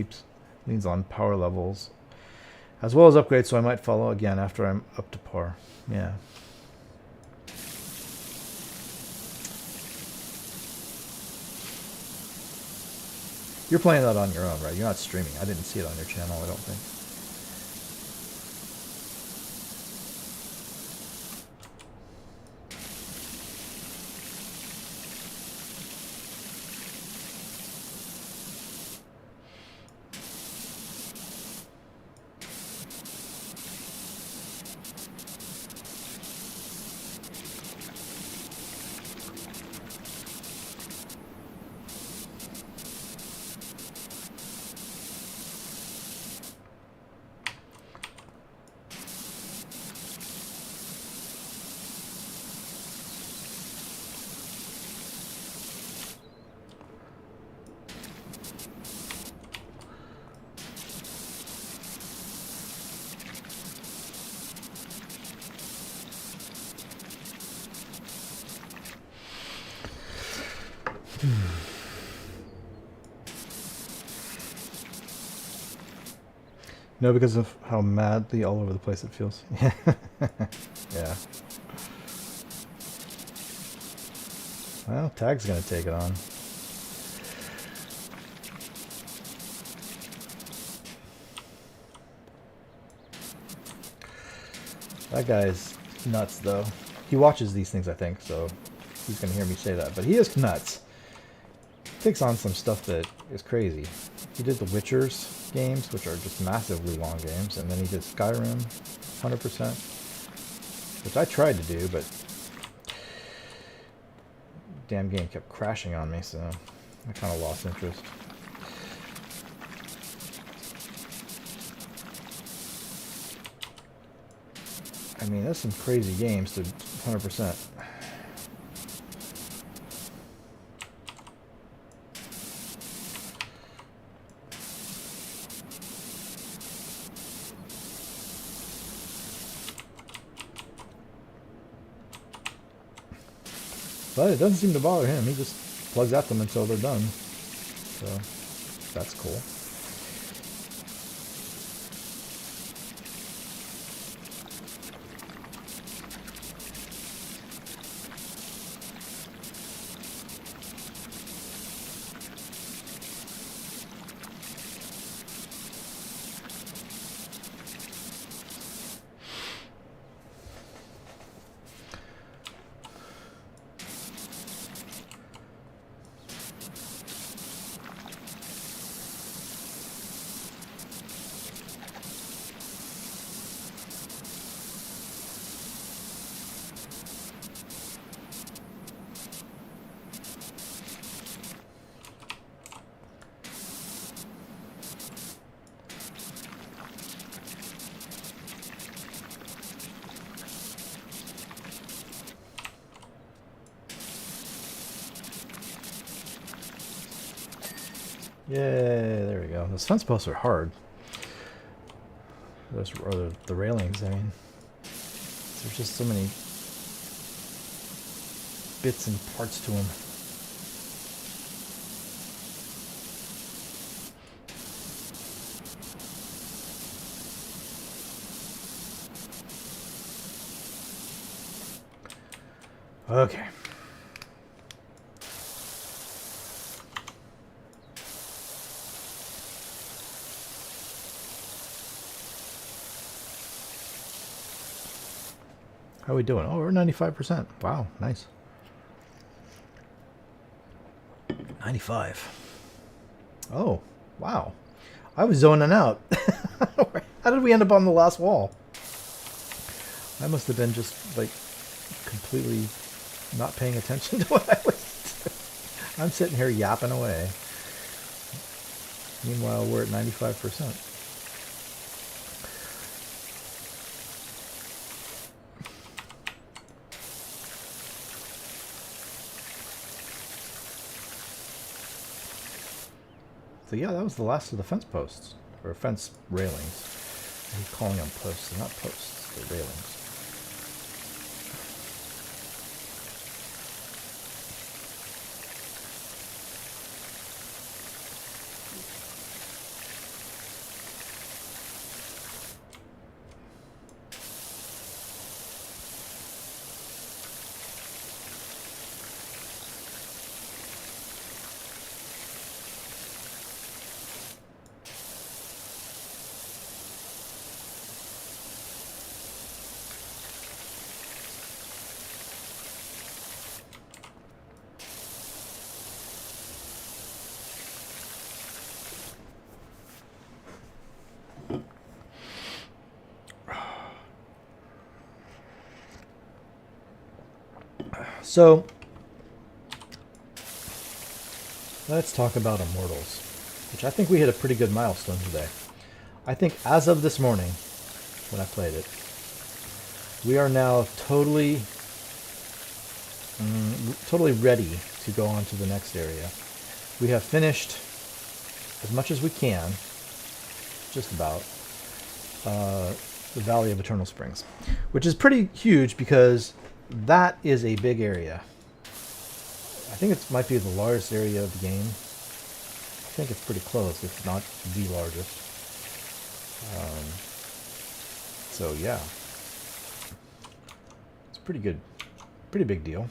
leans on power levels as well as upgrades, so I might follow again after I'm up to par. Yeah. You're playing that on your own, right? You're not streaming. I didn't see it on your channel, I don't think. No, because of how madly all over the place it feels. Yeah. Well, Tag's gonna take it on. That guy's nuts, though. He watches these things, I think, so he's gonna hear me say that. But he is nuts. He takes on some stuff that is crazy. He did the Witchers games, which are just massively long games, and then he did Skyrim 100%, which I tried to do, but damn game kept crashing on me, so I kind of lost interest. I mean, that's some crazy games to 100%. But it doesn't seem to bother him. He just plugs at them until they're done. So, that's cool. Yay, there we go. Those fence posts are hard. Those are the railings, I mean. There's just so many bits and parts to them. Okay. How are we doing? Oh, we're 95%. Wow, nice. 95. Oh, wow. I was zoning out. How did we end up on the last wall? I must have been just, like, completely not paying attention to what I was doing. I'm sitting here yapping away. Meanwhile, we're at 95%. So yeah, that was the last of the fence posts, or fence railings. I'm calling them posts. They're not posts, they're railings. So, let's talk about Immortals, which I think we hit a pretty good milestone today. I think as of this morning, when I played it, we are now totally ready to go on to the next area. We have finished as much as we can, just about, the Valley of Eternal Springs, which is pretty huge because that is a big area. I think it might be the largest area of the game. I think it's pretty close, if not the largest. So yeah, it's pretty good, pretty big deal.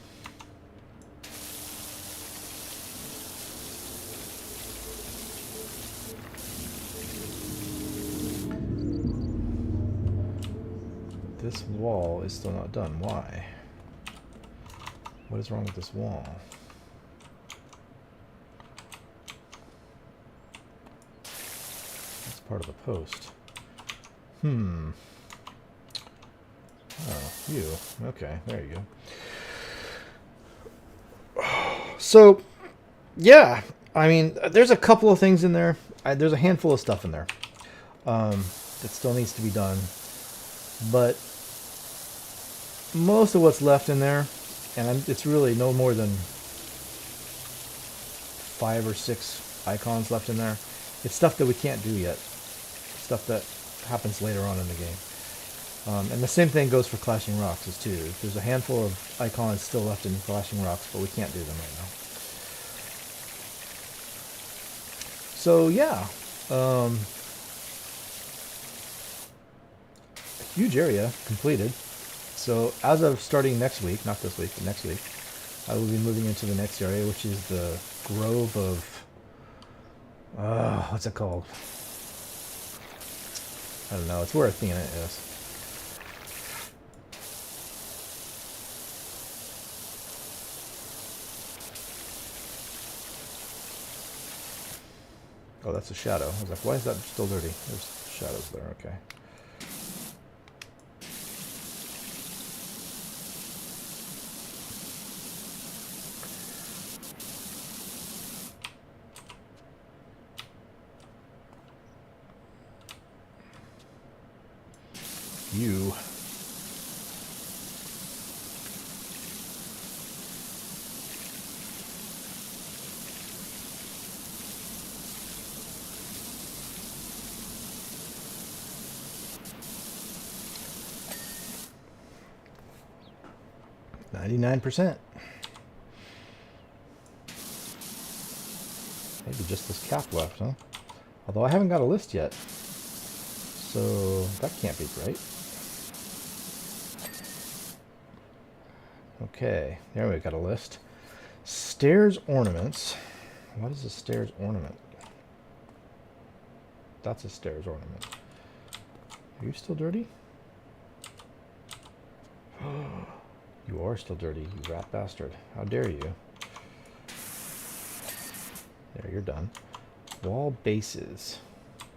This wall is still not done. Why? What is wrong with this wall? That's part of the post. Oh, you. Okay, there you go. So, yeah. I mean, there's a couple of things in there. There's a handful of stuff in there that still needs to be done. But most of what's left in there, and it's really no more than 5 or 6 icons left in there. It's stuff that we can't do yet. Stuff that happens later on in the game. And the same thing goes for Clashing Rocks too. There's a handful of icons still left in Clashing Rocks, but we can't do them right now. So yeah, a huge area completed. So as of starting next week, not this week, but next week, I will be moving into the next area, which is the Grove of... what's it called? I don't know. It's where Athena is. Oh, that's a shadow. I was like, why is that still dirty? There's shadows there. Okay. You. 99%. Maybe just this cap left, huh? Although I haven't got a list yet. So that can't be right. Okay, there we got a list. Stairs ornaments. What is a stairs ornament? That's a stairs ornament. Are you still dirty? You are still dirty, you rat bastard. How dare you? There, you're done. Wall bases.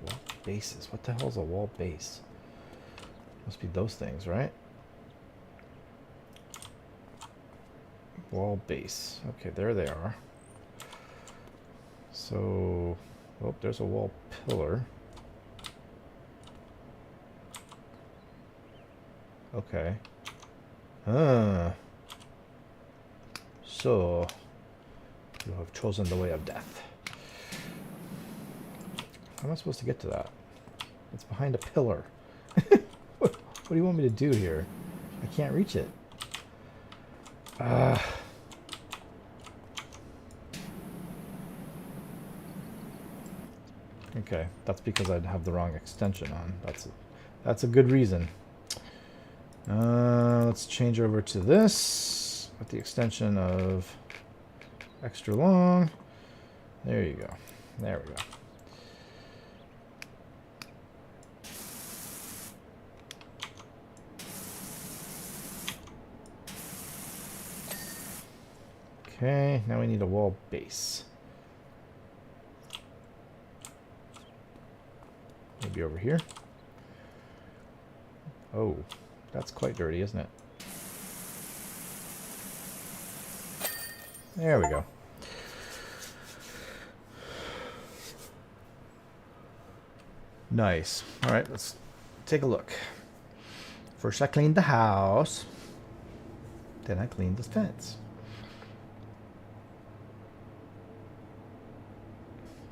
Wall bases. What the hell is a wall base? Must be those things, right? Wall base. Okay, there they are. So, oh, there's a wall pillar. Okay. So, you have chosen the way of death. How am I supposed to get to that? It's behind a pillar. What do you want me to do here? I can't reach it. Okay, that's because I'd have the wrong extension on. That's a good reason. Let's change over to this with the extension of extra long. There you go. There we go. Okay, now we need a wall base. Maybe over here. Oh, that's quite dirty, isn't it? There we go. Nice. All right, let's take a look. First I cleaned the house. Then I cleaned the fence.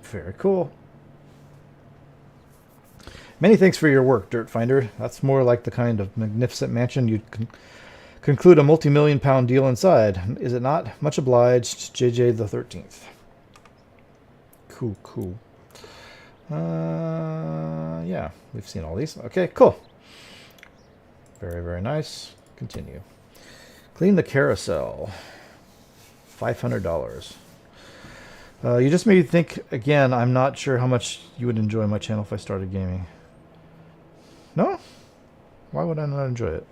Very cool. Many thanks for your work, Dirt Finder. That's more like the kind of magnificent mansion you'd conclude a multi-million-pound deal inside. Is it not? Much obliged, JJ the 13th. Cool, cool. Yeah, we've seen all these. Okay, cool. Very, very nice. Continue. Clean the carousel. $500. You just made me think, again, I'm not sure how much you would enjoy my channel if I started gaming. No? Why would I not enjoy it?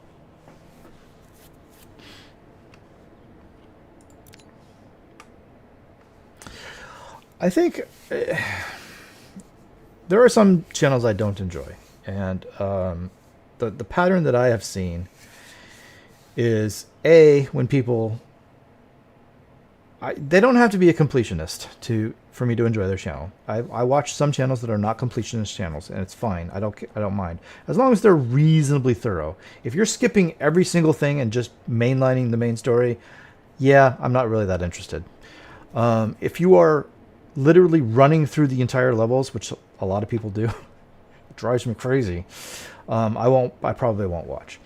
I think there are some channels I don't enjoy. And the pattern that I have seen is, A, when people... they don't have to be a completionist for me to enjoy their channel. I watch some channels that are not completionist channels, and it's fine. I don't mind, as long as they're reasonably thorough. If you're skipping every single thing and just mainlining the main story, yeah, I'm not really that interested. If you are literally running through the entire levels, which a lot of people do, it drives me crazy. I probably won't watch.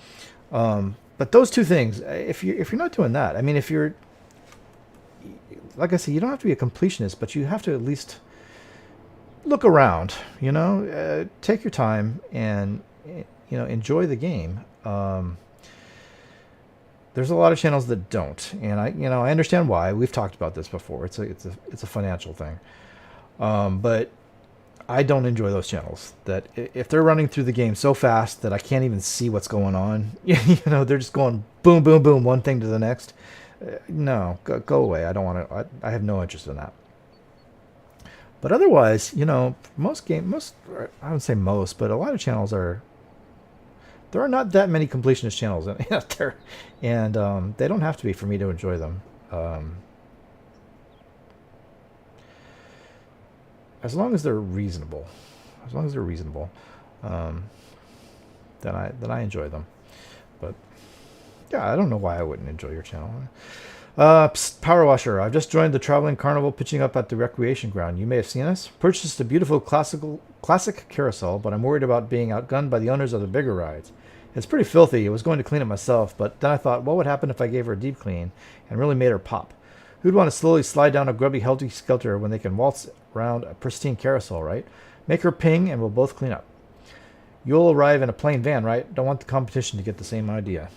But those two things, if you're not doing that, I mean, if you're, like I said, you don't have to be a completionist, but you have to at least look around, you know, take your time and, you know, enjoy the game. There's a lot of channels that don't, and I understand why. We've talked about this before. It's a financial thing. But I don't enjoy those channels that if they're running through the game so fast that I can't even see what's going on, you know, they're just going boom, boom, boom, one thing to the next. No, go away. I don't want to. I have no interest in that. But otherwise, you know, I wouldn't say most, but a lot of channels are. There are not that many completionist channels out there, and they don't have to be for me to enjoy them. As long as they're reasonable, then I enjoy them. But yeah, I don't know why I wouldn't enjoy your channel. Psst, Power Washer, I've just joined the traveling carnival pitching up at the recreation ground. You may have seen us. Purchased a beautiful classic carousel, but I'm worried about being outgunned by the owners of the bigger rides. It's pretty filthy. I was going to clean it myself, but then I thought, what would happen if I gave her a deep clean and really made her pop? Who'd want to slowly slide down a grubby helter-skelter when they can waltz around a pristine carousel, right? Make her ping and we'll both clean up. You'll arrive in a plain van, right? Don't want the competition to get the same idea.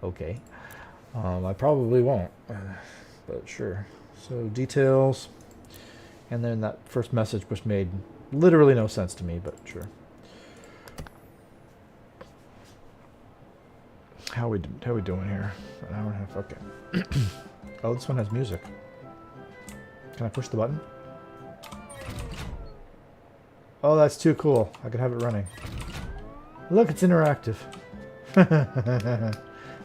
Okay. I probably won't, but sure. So details, and then that first message which made literally no sense to me, but sure. How we doing here? An hour and a half. Okay. Oh, this one has music. Can I push the button? Oh, that's too cool. I could have it running. Look, it's interactive.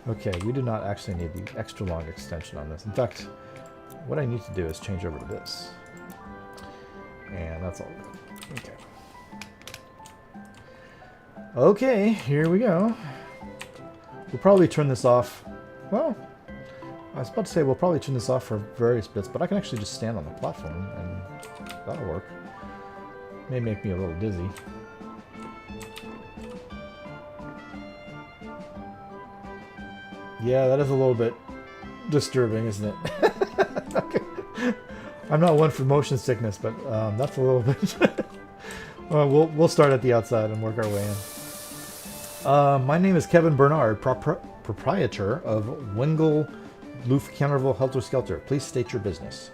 Okay, we do not actually need the extra long extension on this. In fact, what I need to do is change over to this. And that's all good. Okay. Okay, here we go. We'll probably turn this off. Well, I was about to say we'll probably turn this off for various bits, but I can actually just stand on the platform and that'll work. May make me a little dizzy. Yeah, that is a little bit disturbing, isn't it? Okay. I'm not one for motion sickness, but that's a little bit. We'll start at the outside and work our way in. My name is Kevin Bernard, proprietor of Wingle Loof Counterville Helter Skelter. Please state your business.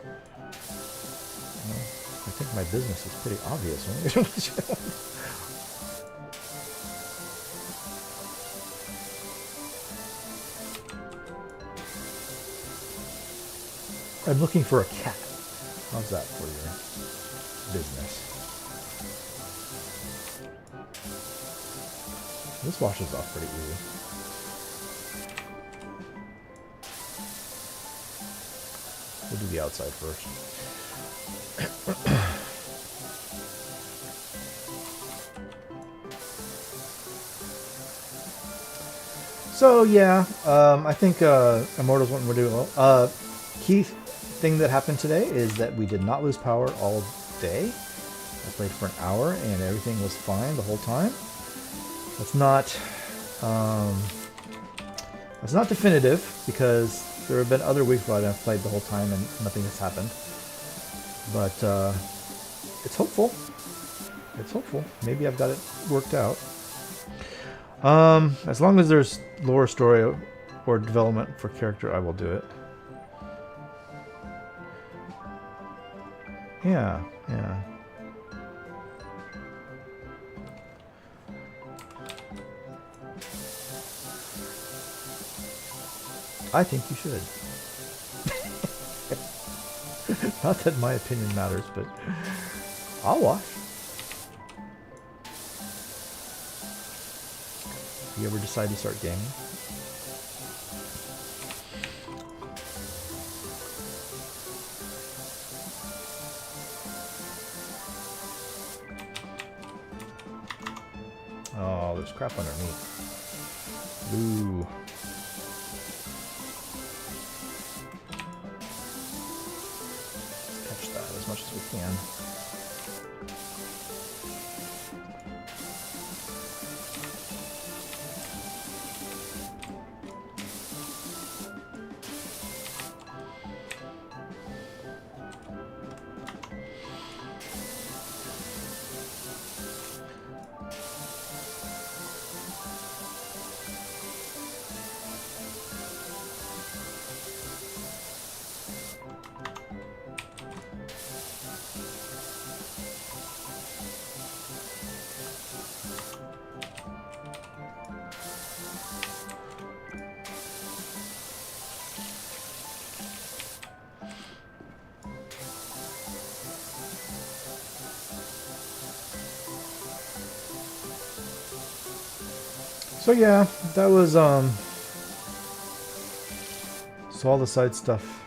Well, I think my business is pretty obvious, right? I'm looking for a cat. How's that for your business? This washes off pretty easy. We'll do the outside first. So yeah, I think Immortals went really well. Key thing that happened today is that we did not lose power all day. I played for an hour and everything was fine the whole time. That's not definitive because there have been other weeks where I've played the whole time and nothing has happened. But it's hopeful. It's hopeful. Maybe I've got it worked out. As long as there's lore, story, or development for character, I will do it. Yeah, yeah. I think you should. Not that my opinion matters, but I'll watch. You ever decide to start gaming? Oh, there's crap underneath. Ooh. Catch that as much as we can. So yeah, that was so all the side stuff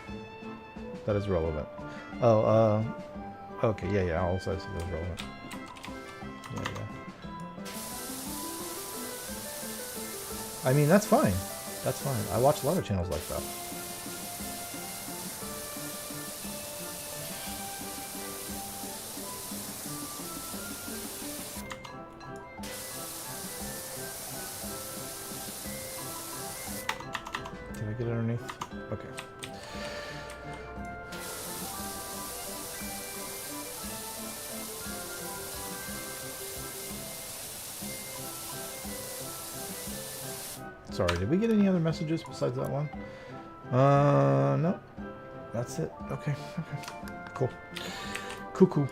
that is relevant. Oh, okay, yeah, all side stuff is relevant. Yeah. I mean, that's fine. That's fine. I watch a lot of channels like that. get underneath? Okay. Sorry, did we get any other messages besides that one? No. That's it. Okay, okay. Cool. Cool.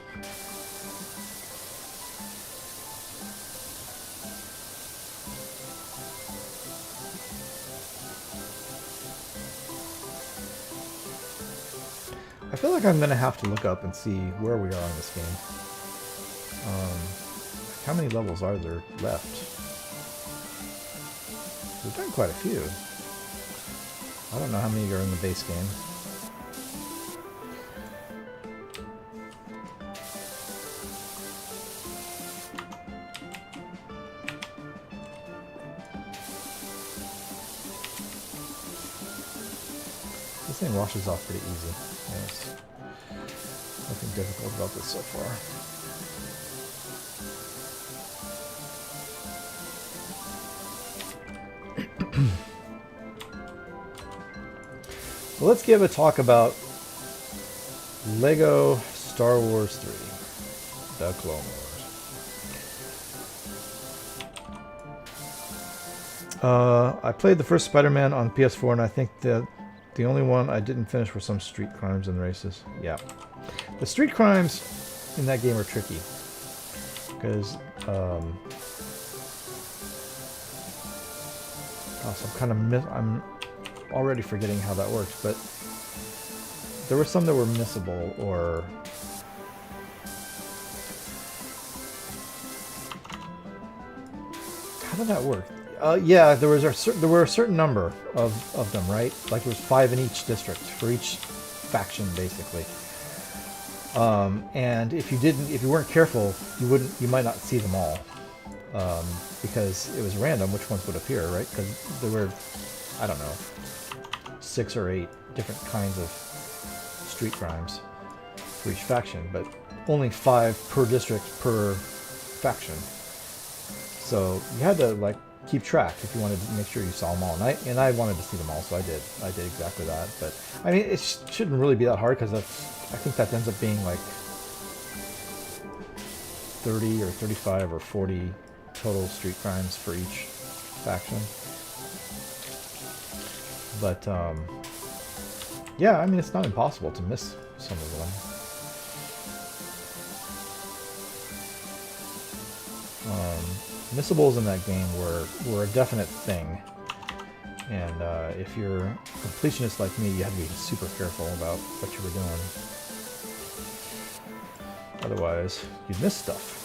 I feel like I'm going to have to look up and see where we are on this game. How many levels are there left? We've done quite a few. I don't know how many are in the base game. This thing washes off pretty easy. Yes. Nothing difficult about this so far. So let's give a talk about Lego Star Wars 3, The Clone Wars. I played the first Spider-Man on PS4, and I think the only one I didn't finish were some street crimes and races. Yeah. The street crimes in that game are tricky. Because, I'm already forgetting how that works, but there were some that were missable, or how did that work? Yeah, there were a certain number of them, right? Like there was 5 in each district for each faction, basically. And if you weren't careful, you might not see them all, because it was random which ones would appear, right? Because there were, I don't know, 6 or 8 different kinds of street crimes for each faction, but only 5 per district per faction. So you had to like keep track if you wanted to make sure you saw them all. And I wanted to see them all, so I did exactly that. But I mean, it shouldn't really be that hard, because I think that ends up being like 30 or 35 or 40 total street crimes for each faction. But yeah, I mean, it's not impossible to miss some of them. Missables in that game were a definite thing, and if you're a completionist like me, you have to be super careful about what you were doing. Otherwise, you'd miss stuff.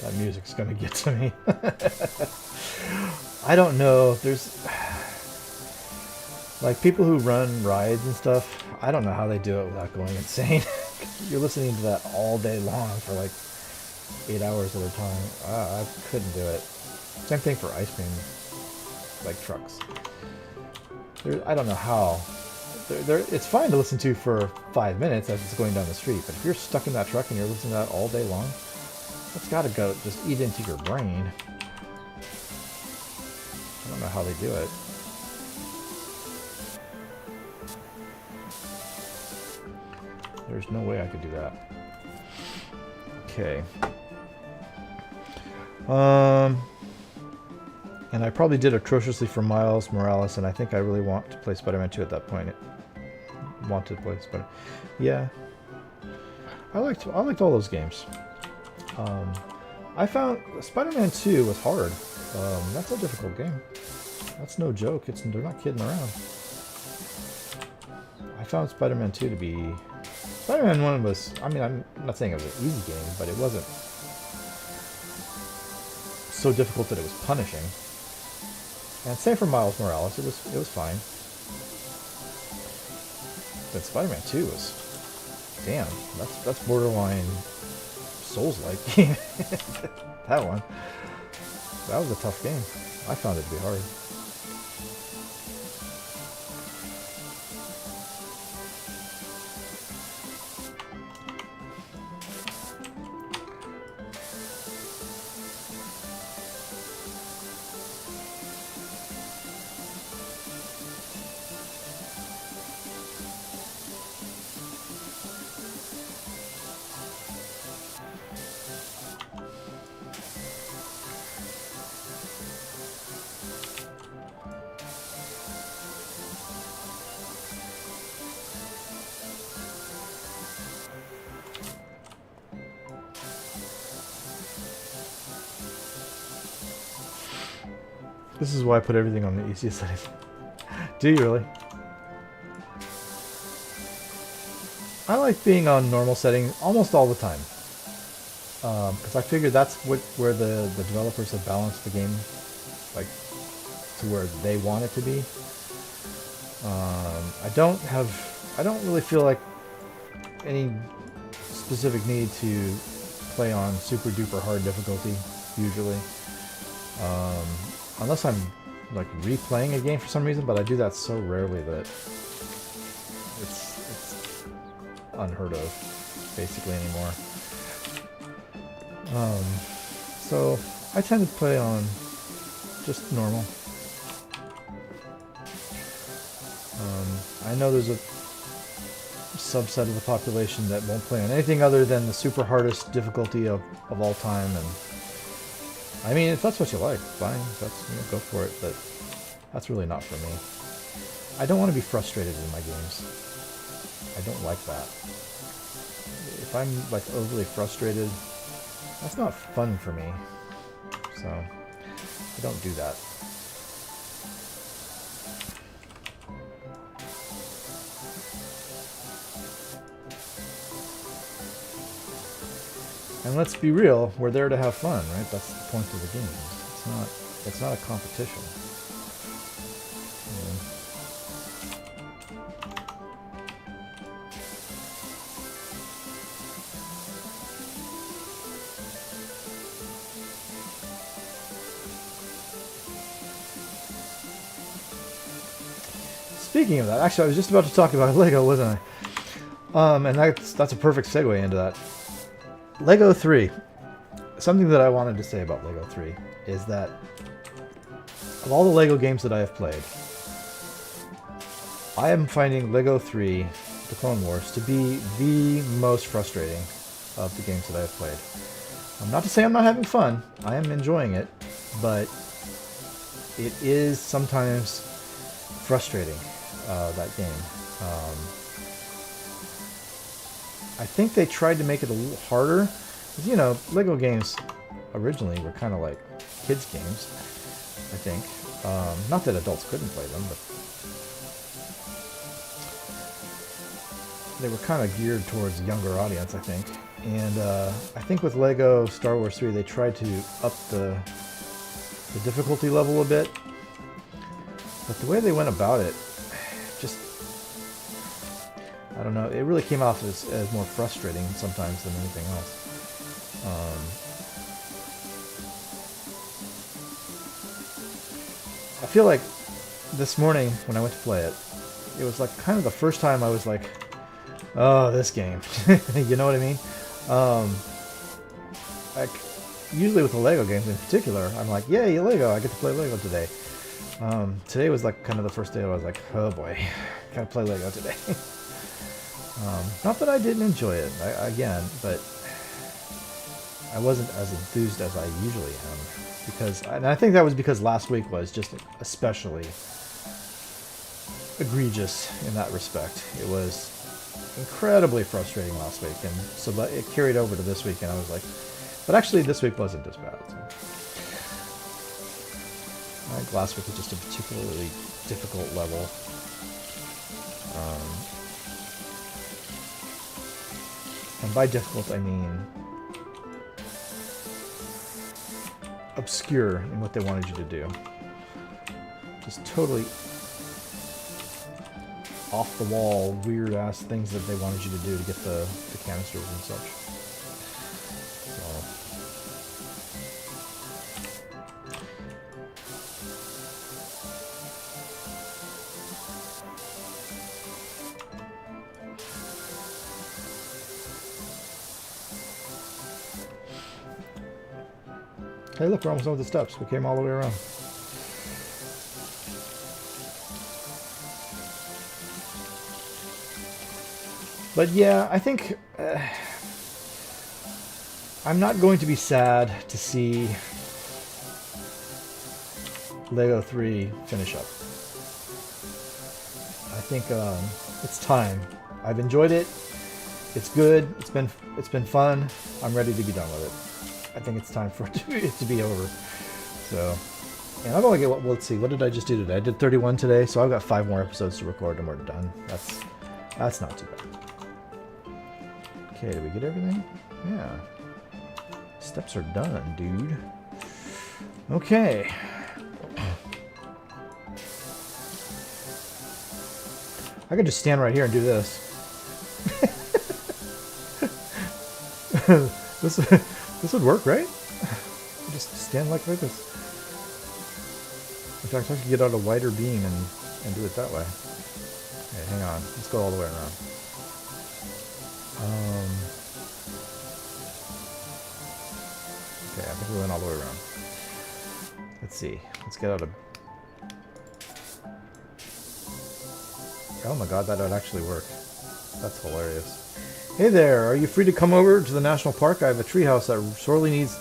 That music's gonna get to me. I don't know. There's like people who run rides and stuff. I don't know how they do it without going insane. You're listening to that all day long for like 8 hours at a time. I couldn't do it. Same thing for ice cream, like trucks. I don't know how. It's fine to listen to for 5 minutes as it's going down the street, but if you're stuck in that truck and you're listening to that all day long, that's got to go just eat into your brain. I don't know how they do it. There's no way I could do that. Okay. And I probably did atrociously for Miles Morales, and I think I really want to play Spider-Man 2 at that point. Want to play Spider-Man. Yeah. I liked all those games. I found Spider-Man 2 was hard. That's a difficult game. That's no joke. They're not kidding around. I found Spider-Man 2 to be... Spider-Man 1 was... I mean, I'm not saying it was an easy game, but it wasn't so difficult that it was punishing. And same for Miles Morales. It was fine. But Spider-Man 2 was Damn, that's borderline Souls-like game. That one. That was a tough game. I found it to be hard. This is why I put everything on the easiest setting. Do you really? I like being on normal setting almost all the time. Because I figure that's where the developers have balanced the game, like, to where they want it to be. I don't really feel like any specific need to play on super duper hard difficulty, usually. Unless I'm like replaying a game for some reason, but I do that so rarely that it's unheard of, basically, anymore. So I tend to play on just normal. I know there's a subset of the population that won't play on anything other than the super hardest difficulty of all time, and I mean, if that's what you like, fine, that's, you know, go for it, but that's really not for me. I don't want to be frustrated in my games. I don't like that. If I'm like overly frustrated, that's not fun for me. So I don't do that. And let's be real, we're there to have fun, right? That's the point of the game. It's not a competition. Speaking of that, actually I was just about to talk about Lego, wasn't I? And that's a perfect segue into that. Lego 3. Something that I wanted to say about Lego 3 is that of all the Lego games that I have played, I am finding Lego 3, The Clone Wars, to be the most frustrating of the games that I have played. Not to say I'm not having fun, I am enjoying it, but it is sometimes frustrating, that game. I think they tried to make it a little harder. Because, you know, Lego games originally were kind of like kids' games, I think. Not that adults couldn't play them, but they were kind of geared towards a younger audience, I think. And I think with Lego Star Wars 3, they tried to up the difficulty level a bit. But the way they went about it, just, I don't know, it really came off as more frustrating sometimes than anything else. I feel like this morning when I went to play it, it was like kind of the first time I was like, oh, this game. You know what I mean? Like, usually with the Lego games in particular, I'm like, yay, Lego, I get to play Lego today. Today was like kind of the first day I was like, oh boy, gotta play Lego today. Not that I didn't enjoy it, again, but I wasn't as enthused as I usually am. And I think that was because last week was just especially egregious in that respect. It was incredibly frustrating last week, and so it carried over to this week, and I was like, but actually this week wasn't as bad. So. I think last week was just a particularly difficult level. And by difficult, I mean obscure in what they wanted you to do. Just totally off-the-wall, weird-ass things that they wanted you to do to get the canisters and such. So. Hey, look, we're almost done with the steps. We came all the way around. But yeah, I think I'm not going to be sad to see Lego 3 finish up. I think it's time. I've enjoyed it. It's good. It's been fun. I'm ready to be done with it. I think it's time for it to be over. So, and I've only got, well, let's see, what did I just do today? I did 31 today, so I've got 5 more episodes to record and we're done. That's not too bad. Okay, did we get everything? Yeah. Steps are done, dude. Okay. I could just stand right here and do this. This would work, right? Just stand like this. In fact, I could get out a wider beam and do it that way. Okay, hang on. Let's go all the way around. Okay, I think we went all the way around. Let's see. Let's get out of... Oh my god, that would actually work. That's hilarious. Hey there, are you free to come over to the national park? I have a treehouse that sorely needs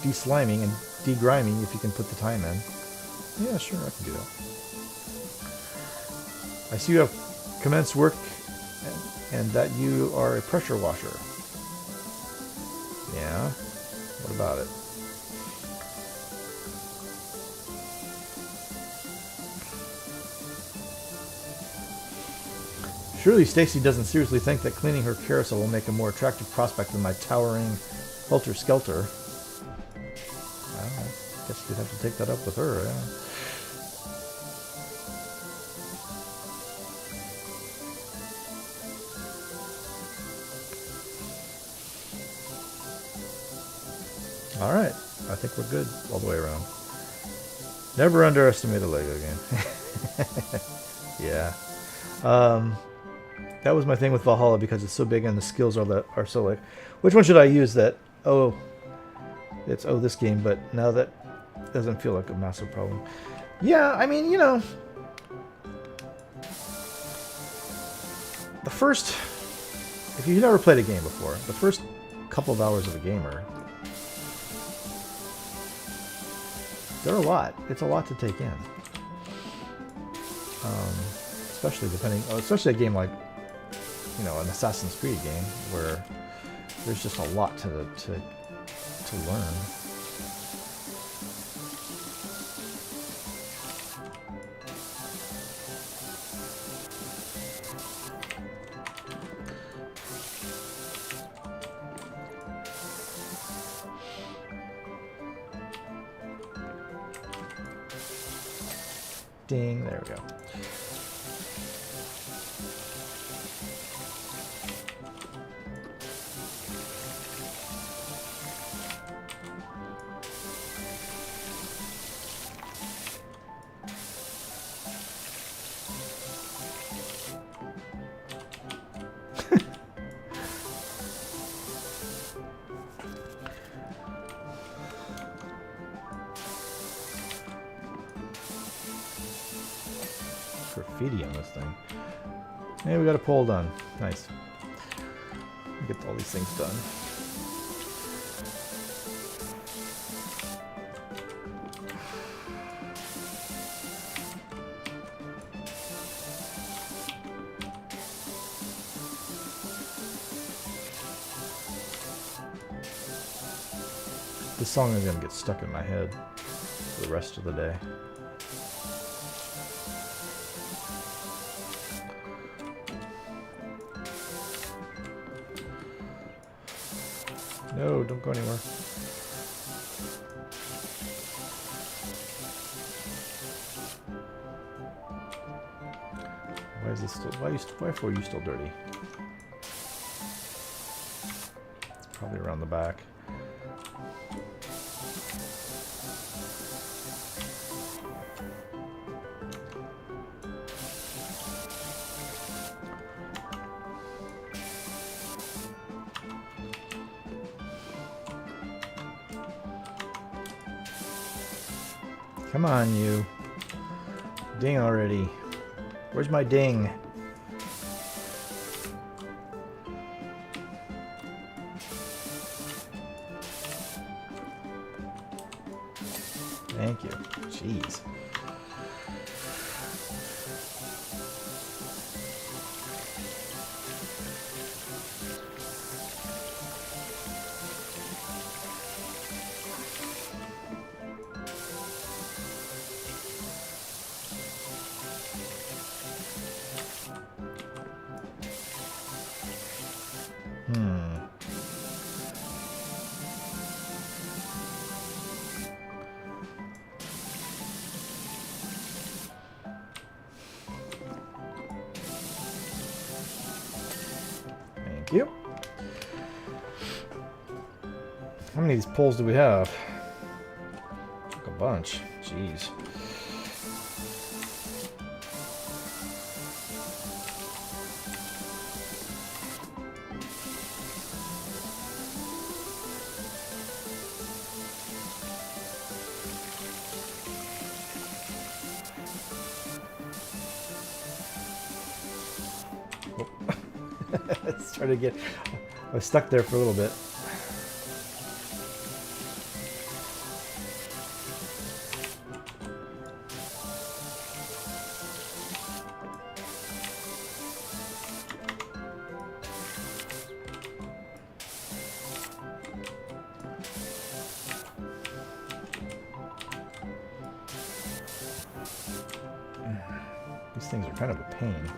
de-sliming and de-griming if you can put the time in. Yeah, sure, I can do that. I see you have commenced work and that you are a pressure washer. Yeah? What about it? Surely Stacy doesn't seriously think that cleaning her carousel will make a more attractive prospect than my towering helter-skelter. I guess you'd have to take that up with her, yeah. Alright, I think we're good all the way around. Never underestimate a Lego game. Yeah. That was my thing with Valhalla because it's so big and the skills are so like, which one should I use that? Oh, it's this game, but now that doesn't feel like a massive problem. Yeah, I mean, you know, the first, if you've never played a game before, the first couple of hours of a gamer, they're a lot. It's a lot to take in. Especially a game like, you know, an Assassin's Creed game where there's just a lot to learn. Ding, there we go. Graffiti on this thing. Hey, we got a pole done. Nice. Get all these things done. This song is going to get stuck in my head for the rest of the day. No, don't go anywhere. Why is this still? Why are you still dirty? It's probably around the back. Come on, you. Ding already. Where's my ding? Thank you. Jeez. Thank you. How many of these poles do we have? Like a bunch. Jeez. Let's try to get... I was stuck there for a little bit. These things are kind of a pain.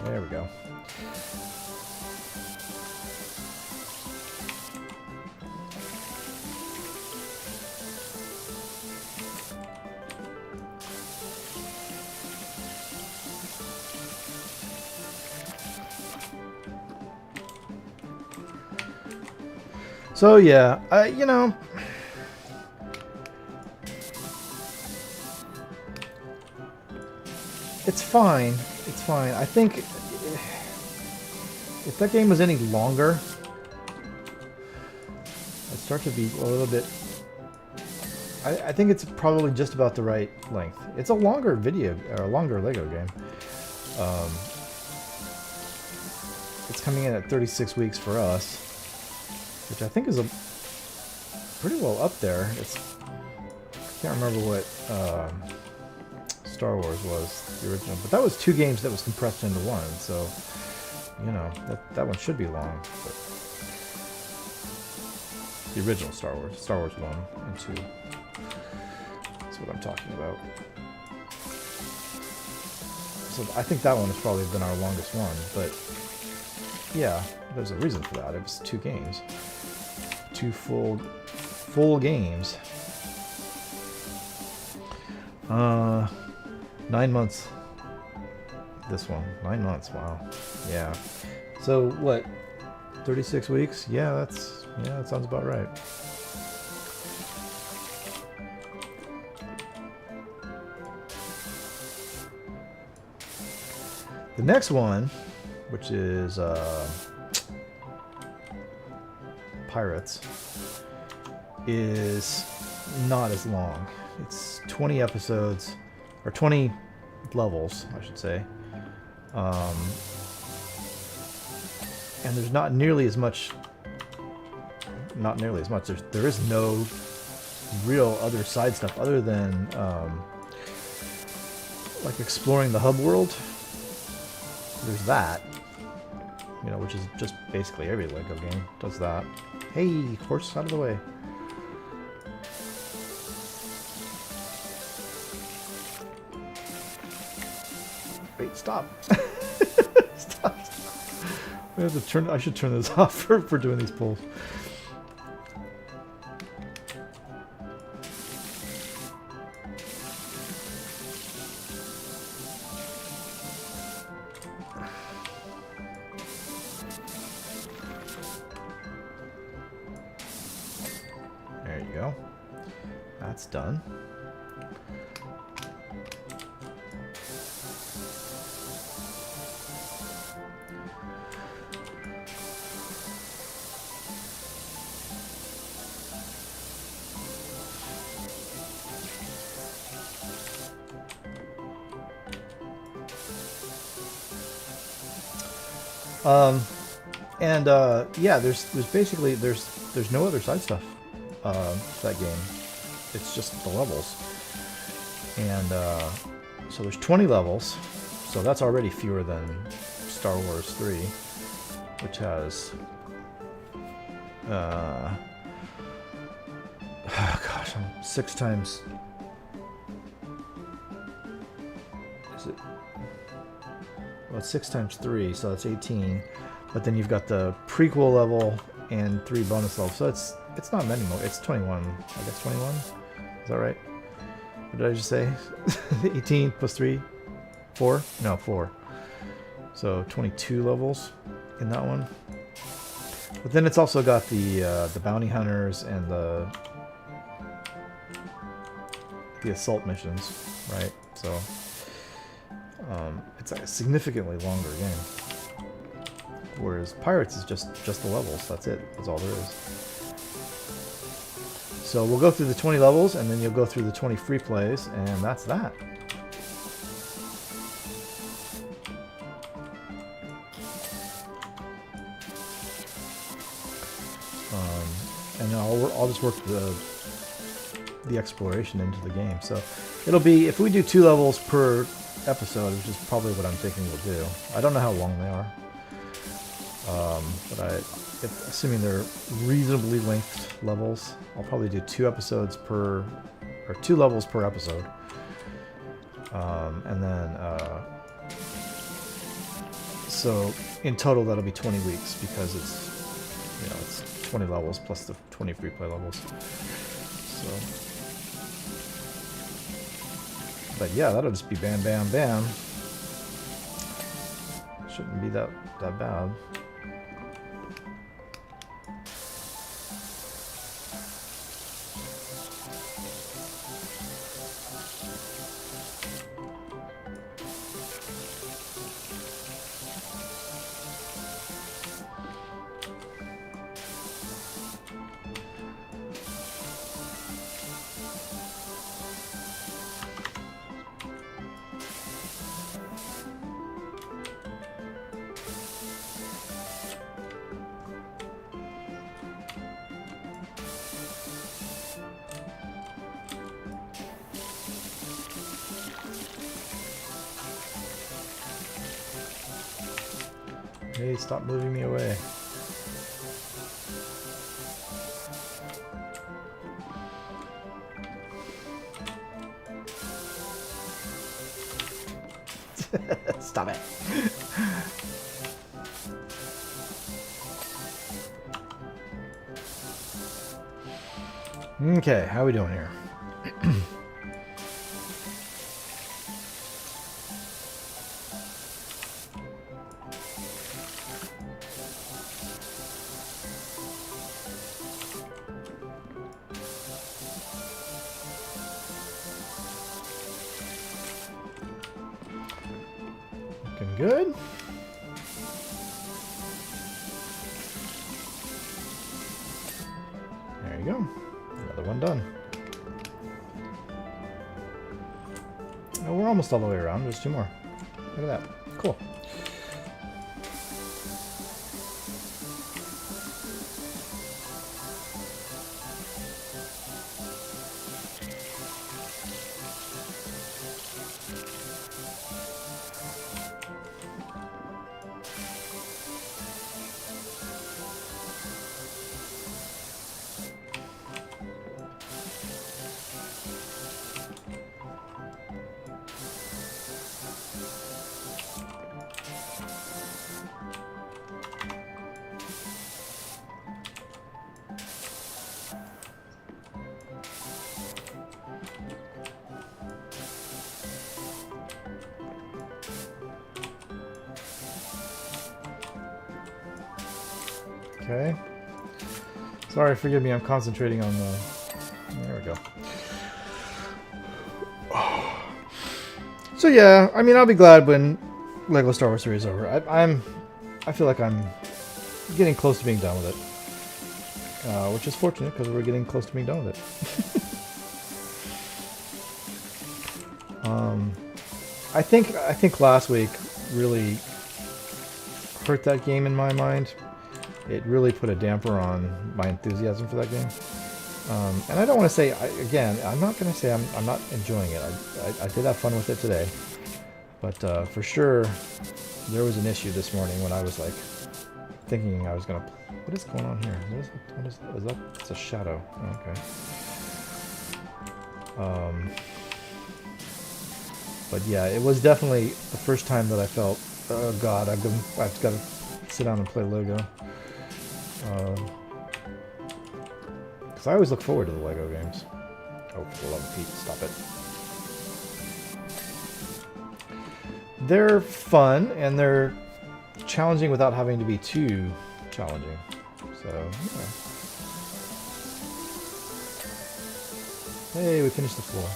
There we go. So yeah, you know, it's fine. It's fine. I think if that game was any longer, I'd start to be a little bit... I think it's probably just about the right length. It's a longer video, or a longer Lego game. It's coming in at 36 weeks for us, which I think is a pretty well up there. It's... I can't remember what Star Wars was, the original, but that was 2 games that was compressed into one, so you know, that one should be long, but the original Star Wars 1 and 2, that's what I'm talking about. So I think that one has probably been our longest one, but yeah, there's a reason for that. It was 2 games. 2 full games. 9 months. This one. 9 months, wow. Yeah. So what? 36 weeks? Yeah, that sounds about right. The next one, which is Pirates, is not as long. It's 20 episodes, or 20 levels, I should say. And there's not nearly as much. There is no real other side stuff other than like exploring the hub world. There's that, you know, which is just basically every Lego game does that. Hey, horse, out of the way. Stop. Stop. We have to turn. I should turn this off for doing these pulls. There you go. That's done. Yeah, there's basically there's no other side stuff to that game. It's just the levels, and so there's 20 levels, so that's already fewer than Star Wars 3, which has oh gosh, I'm 6 times. Is it? Well, it's 6 times 3, so that's 18. But then you've got the prequel level and 3 bonus levels, so it's not many more. It's 21. I guess 21. Is that right? What did I just say? 18 plus 3, 4? No, 4. So 22 levels in that one. But then it's also got the bounty hunters and the assault missions, right? So it's a significantly longer game. Whereas Pirates is just the levels. That's it. That's all there is. So we'll go through the 20 levels, and then you'll go through the 20 free plays, and that's that. And then I'll just work the exploration into the game. So it'll be, if we do 2 levels per episode, which is probably what I'm thinking we'll do. I don't know how long they are. But assuming they're reasonably length levels, I'll probably do 2 episodes per, or 2 levels per episode. And then, so in total that'll be 20 weeks because it's 20 levels plus the 20 free play levels. So, but yeah, that'll just be bam, bam, bam. Shouldn't be that bad. Hey, stop moving me away. Stop it. Okay, how are we doing here? Looking good. There you go. Another one done. Oh, we're almost all the way around. There's 2 more. Look at that. Cool. Okay. Sorry, forgive me. I'm concentrating on the. There we go. So yeah, I mean, I'll be glad when Lego Star Wars 3 is over. I feel like I'm getting close to being done with it, which is fortunate because we're getting close to being done with it. I think last week really hurt that game in my mind. It really put a damper on my enthusiasm for that game. And I don't want to say, again, I'm not going to say I'm not enjoying it. I did have fun with it today. But for sure, there was an issue this morning when I was like thinking I was going to... What is going on here? What is that? It's a shadow. Okay. But yeah, it was definitely the first time that I felt, oh god, I've got to sit down and play Lego. Because I always look forward to the Lego games. Oh, for the love of Pete, stop it. They're fun, and they're challenging without having to be too challenging. So, yeah. Hey, we finished the floor.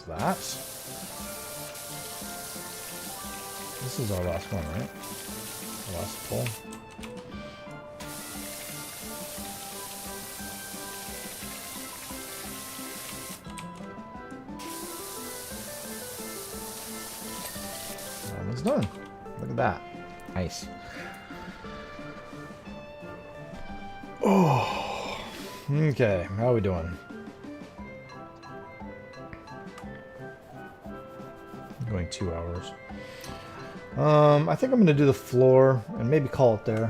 That. This is our last one, right? The last pull. That one's done. Look at that. Nice. Oh. Okay, how are we doing? Going 2 hours. I think I'm going to do the floor and maybe call it there.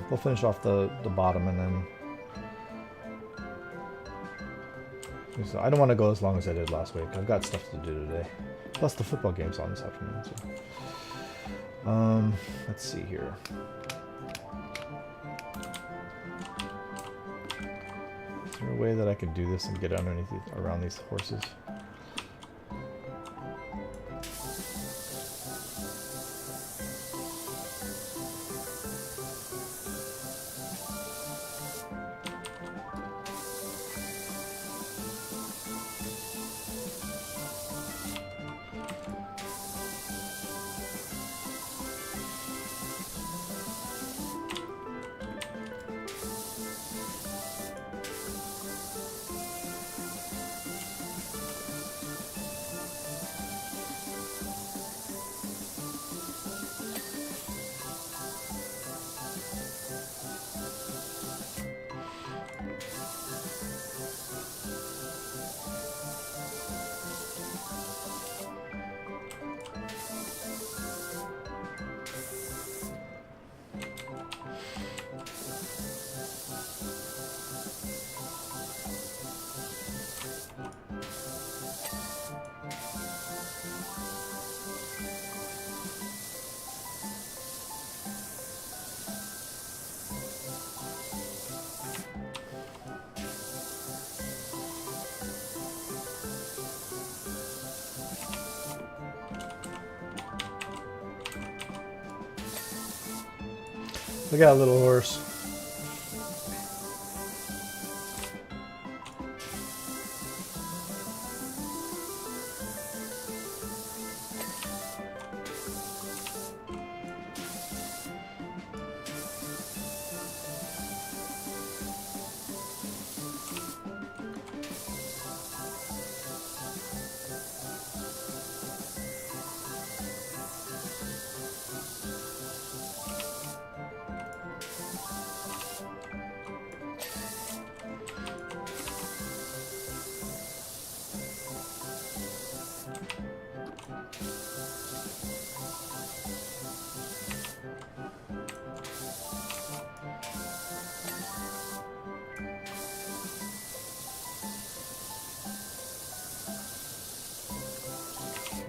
We'll finish off the bottom and then... So I don't want to go as long as I did last week. I've got stuff to do today. Plus the football game's on this afternoon. So. Let's see here. Is there a way that I can do this and get underneath around these horses? Look at that little horse.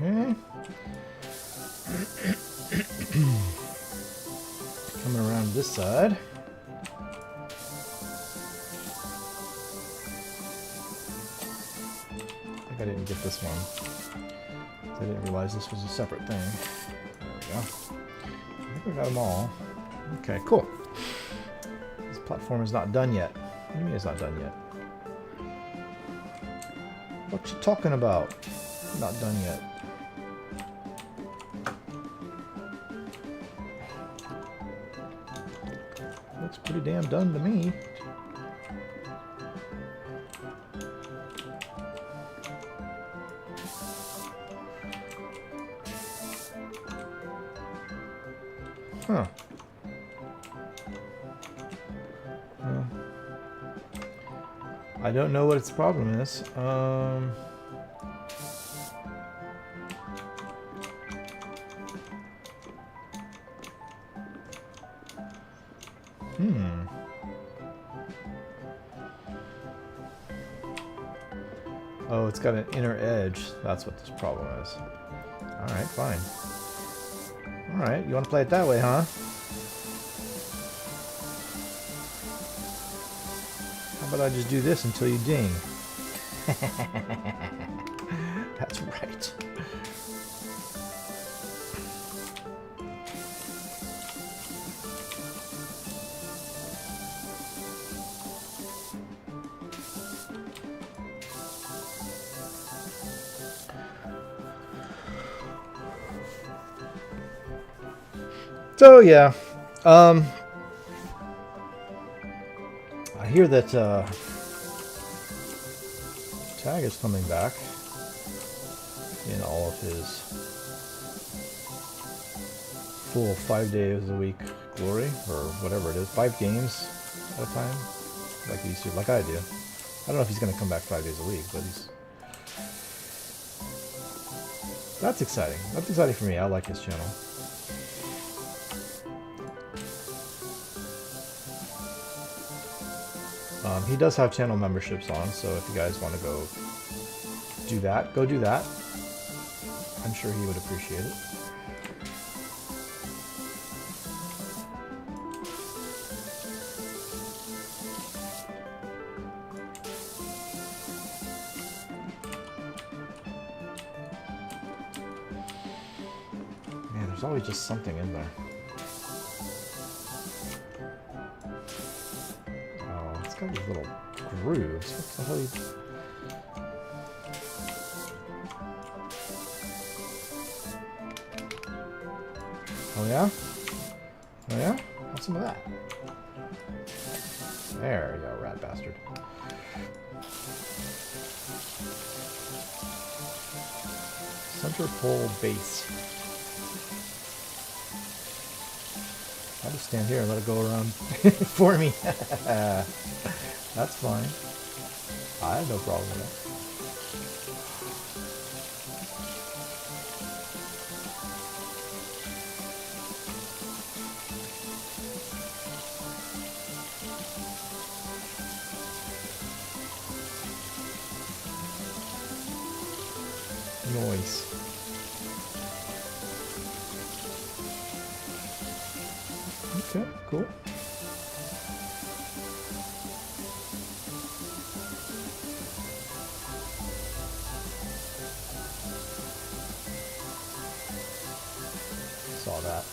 Okay. Coming around this side. I think I didn't get this one. I didn't realize this was a separate thing. There we go. I think we got them all. Okay, cool. This platform is not done yet. What do you mean it's not done yet? What you talking about? Not done yet. Looks pretty damn done to me. Huh. Well, I don't know what its problem is. Oh, it's got an inner edge. That's what this problem is. Alright, fine. Alright, you want to play it that way, huh? How about I just do this until you ding? That's right. So yeah, I hear that Tag is coming back in all of his full 5 days a week glory, or whatever it is, 5 games at a time, like he used to, like I do. I don't know if he's going to come back 5 days a week, but that's exciting. That's exciting for me. I like his channel. He does have channel memberships on, so if you guys want to go do that, go do that. I'm sure he would appreciate it. Man, there's always just something in there. Got these little grooves. What the hell are you... Oh yeah? Oh yeah? Have some of that. There you go, rat bastard. Center pole base. I'll just stand here and let it go around for me. That's fine. I have no problem with that. Noise. Okay, cool. Saw that.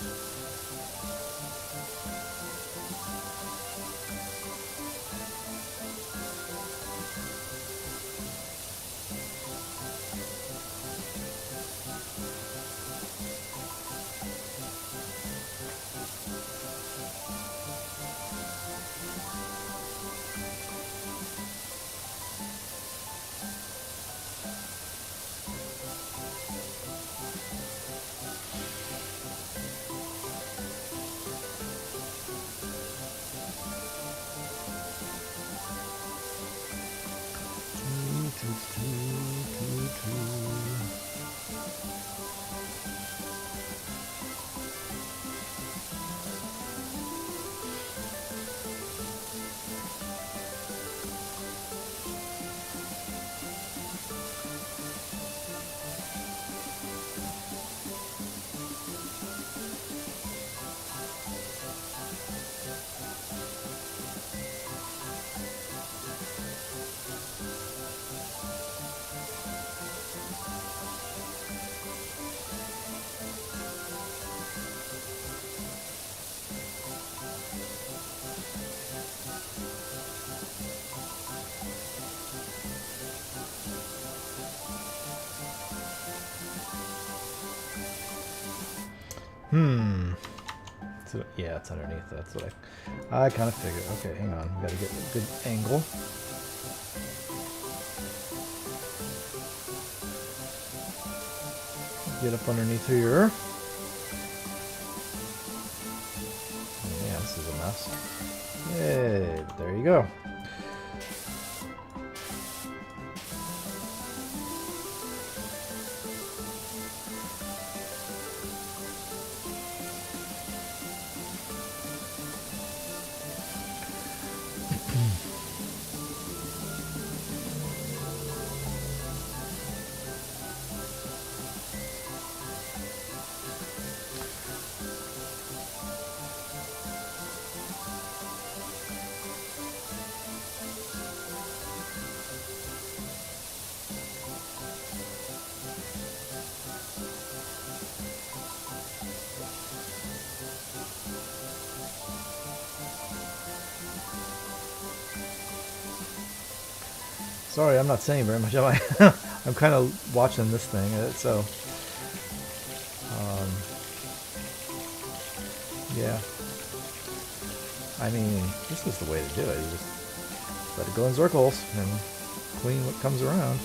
So, yeah, it's underneath. That's what I kind of figured. Okay, hang on. We got to get a good angle. Get up underneath here. Yeah, this is a mess. Yay, there you go. Sorry, I'm not saying very much, am I? I'm kind of watching this thing, so... yeah. I mean, this is the way to do it. You just let it go in circles and clean what comes around.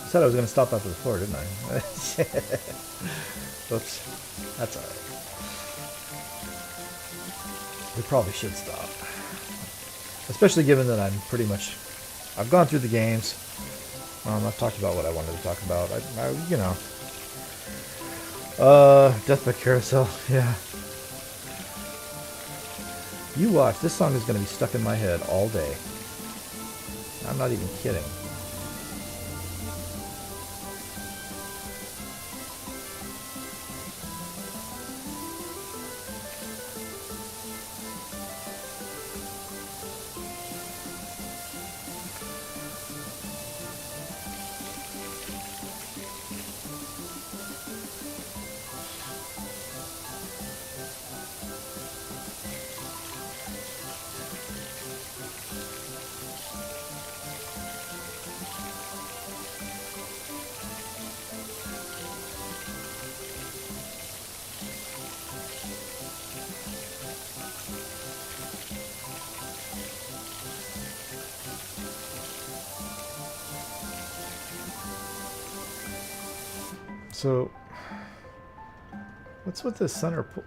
I said I was going to stop after the floor, didn't I? Oops. That's alright. We probably should stop. Especially given that I'm pretty much... I've gone through the games. I've talked about what I wanted to talk about. You know. Death by Carousel. Yeah. You watch. This song is going to be stuck in my head all day. I'm not even kidding. So, what's with this center pull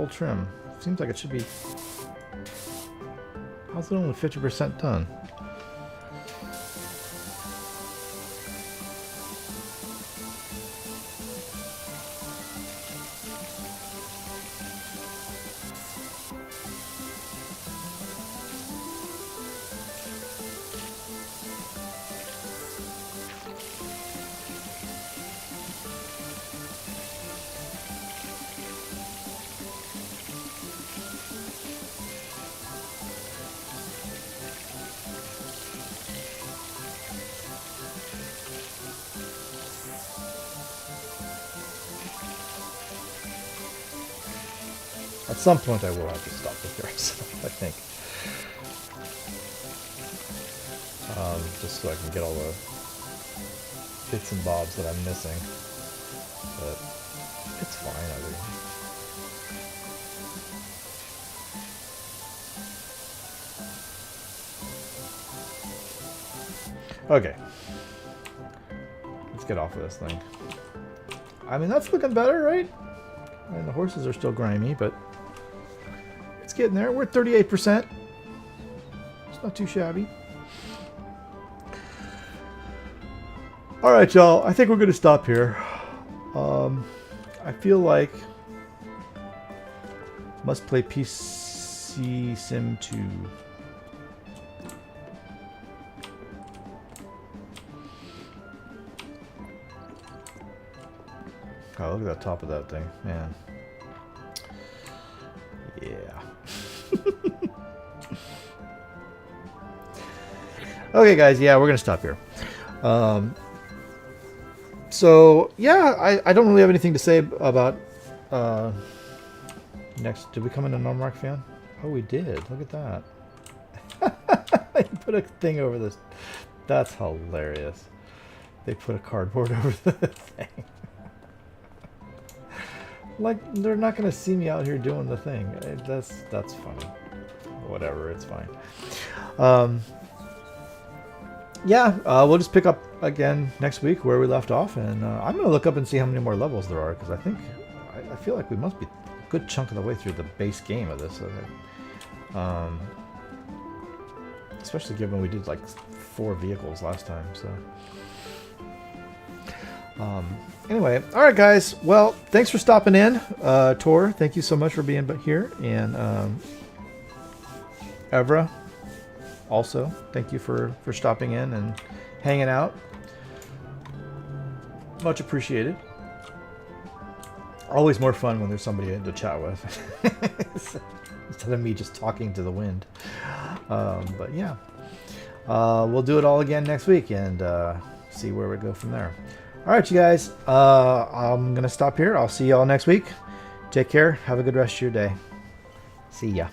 trim? Seems like it should be... How's it only 50% done? At some point I will have to stop with Carousel, I think. Just so I can get all the bits and bobs that I'm missing. But it's fine, I think. Okay. Let's get off of this thing. I mean, that's looking better, right? I mean, the horses are still grimy, but it's getting there. We're at 38%. It's not too shabby. All right, y'all. I think we're going to stop here. I feel like must play piece PC Sim 2. Oh, look at the top of that thing, man. Yeah. Okay, guys, yeah, we're gonna stop here. So yeah, I don't really have anything to say about next. Did we come in a Normrock fan? Oh, we did. Look at that. They put a thing over this. That's hilarious. They put a cardboard over the thing. Like, they're not gonna see me out here doing the thing. That's funny. Whatever, it's fine. Yeah, we'll just pick up again next week where we left off, and I'm gonna look up and see how many more levels there are, because I feel like we must be a good chunk of the way through the base game of this. Especially given we did like 4 vehicles last time. So anyway, all right, guys. Well, thanks for stopping in, Tor. Thank you so much for being here, and Evra. Also, thank you for stopping in and hanging out. Much appreciated. Always more fun when there's somebody to chat with instead of me just talking to the wind. But yeah, we'll do it all again next week and see where we go from there. All right, you guys. I'm gonna stop here. I'll see y'all next week. Take care. Have a good rest of your day. See ya.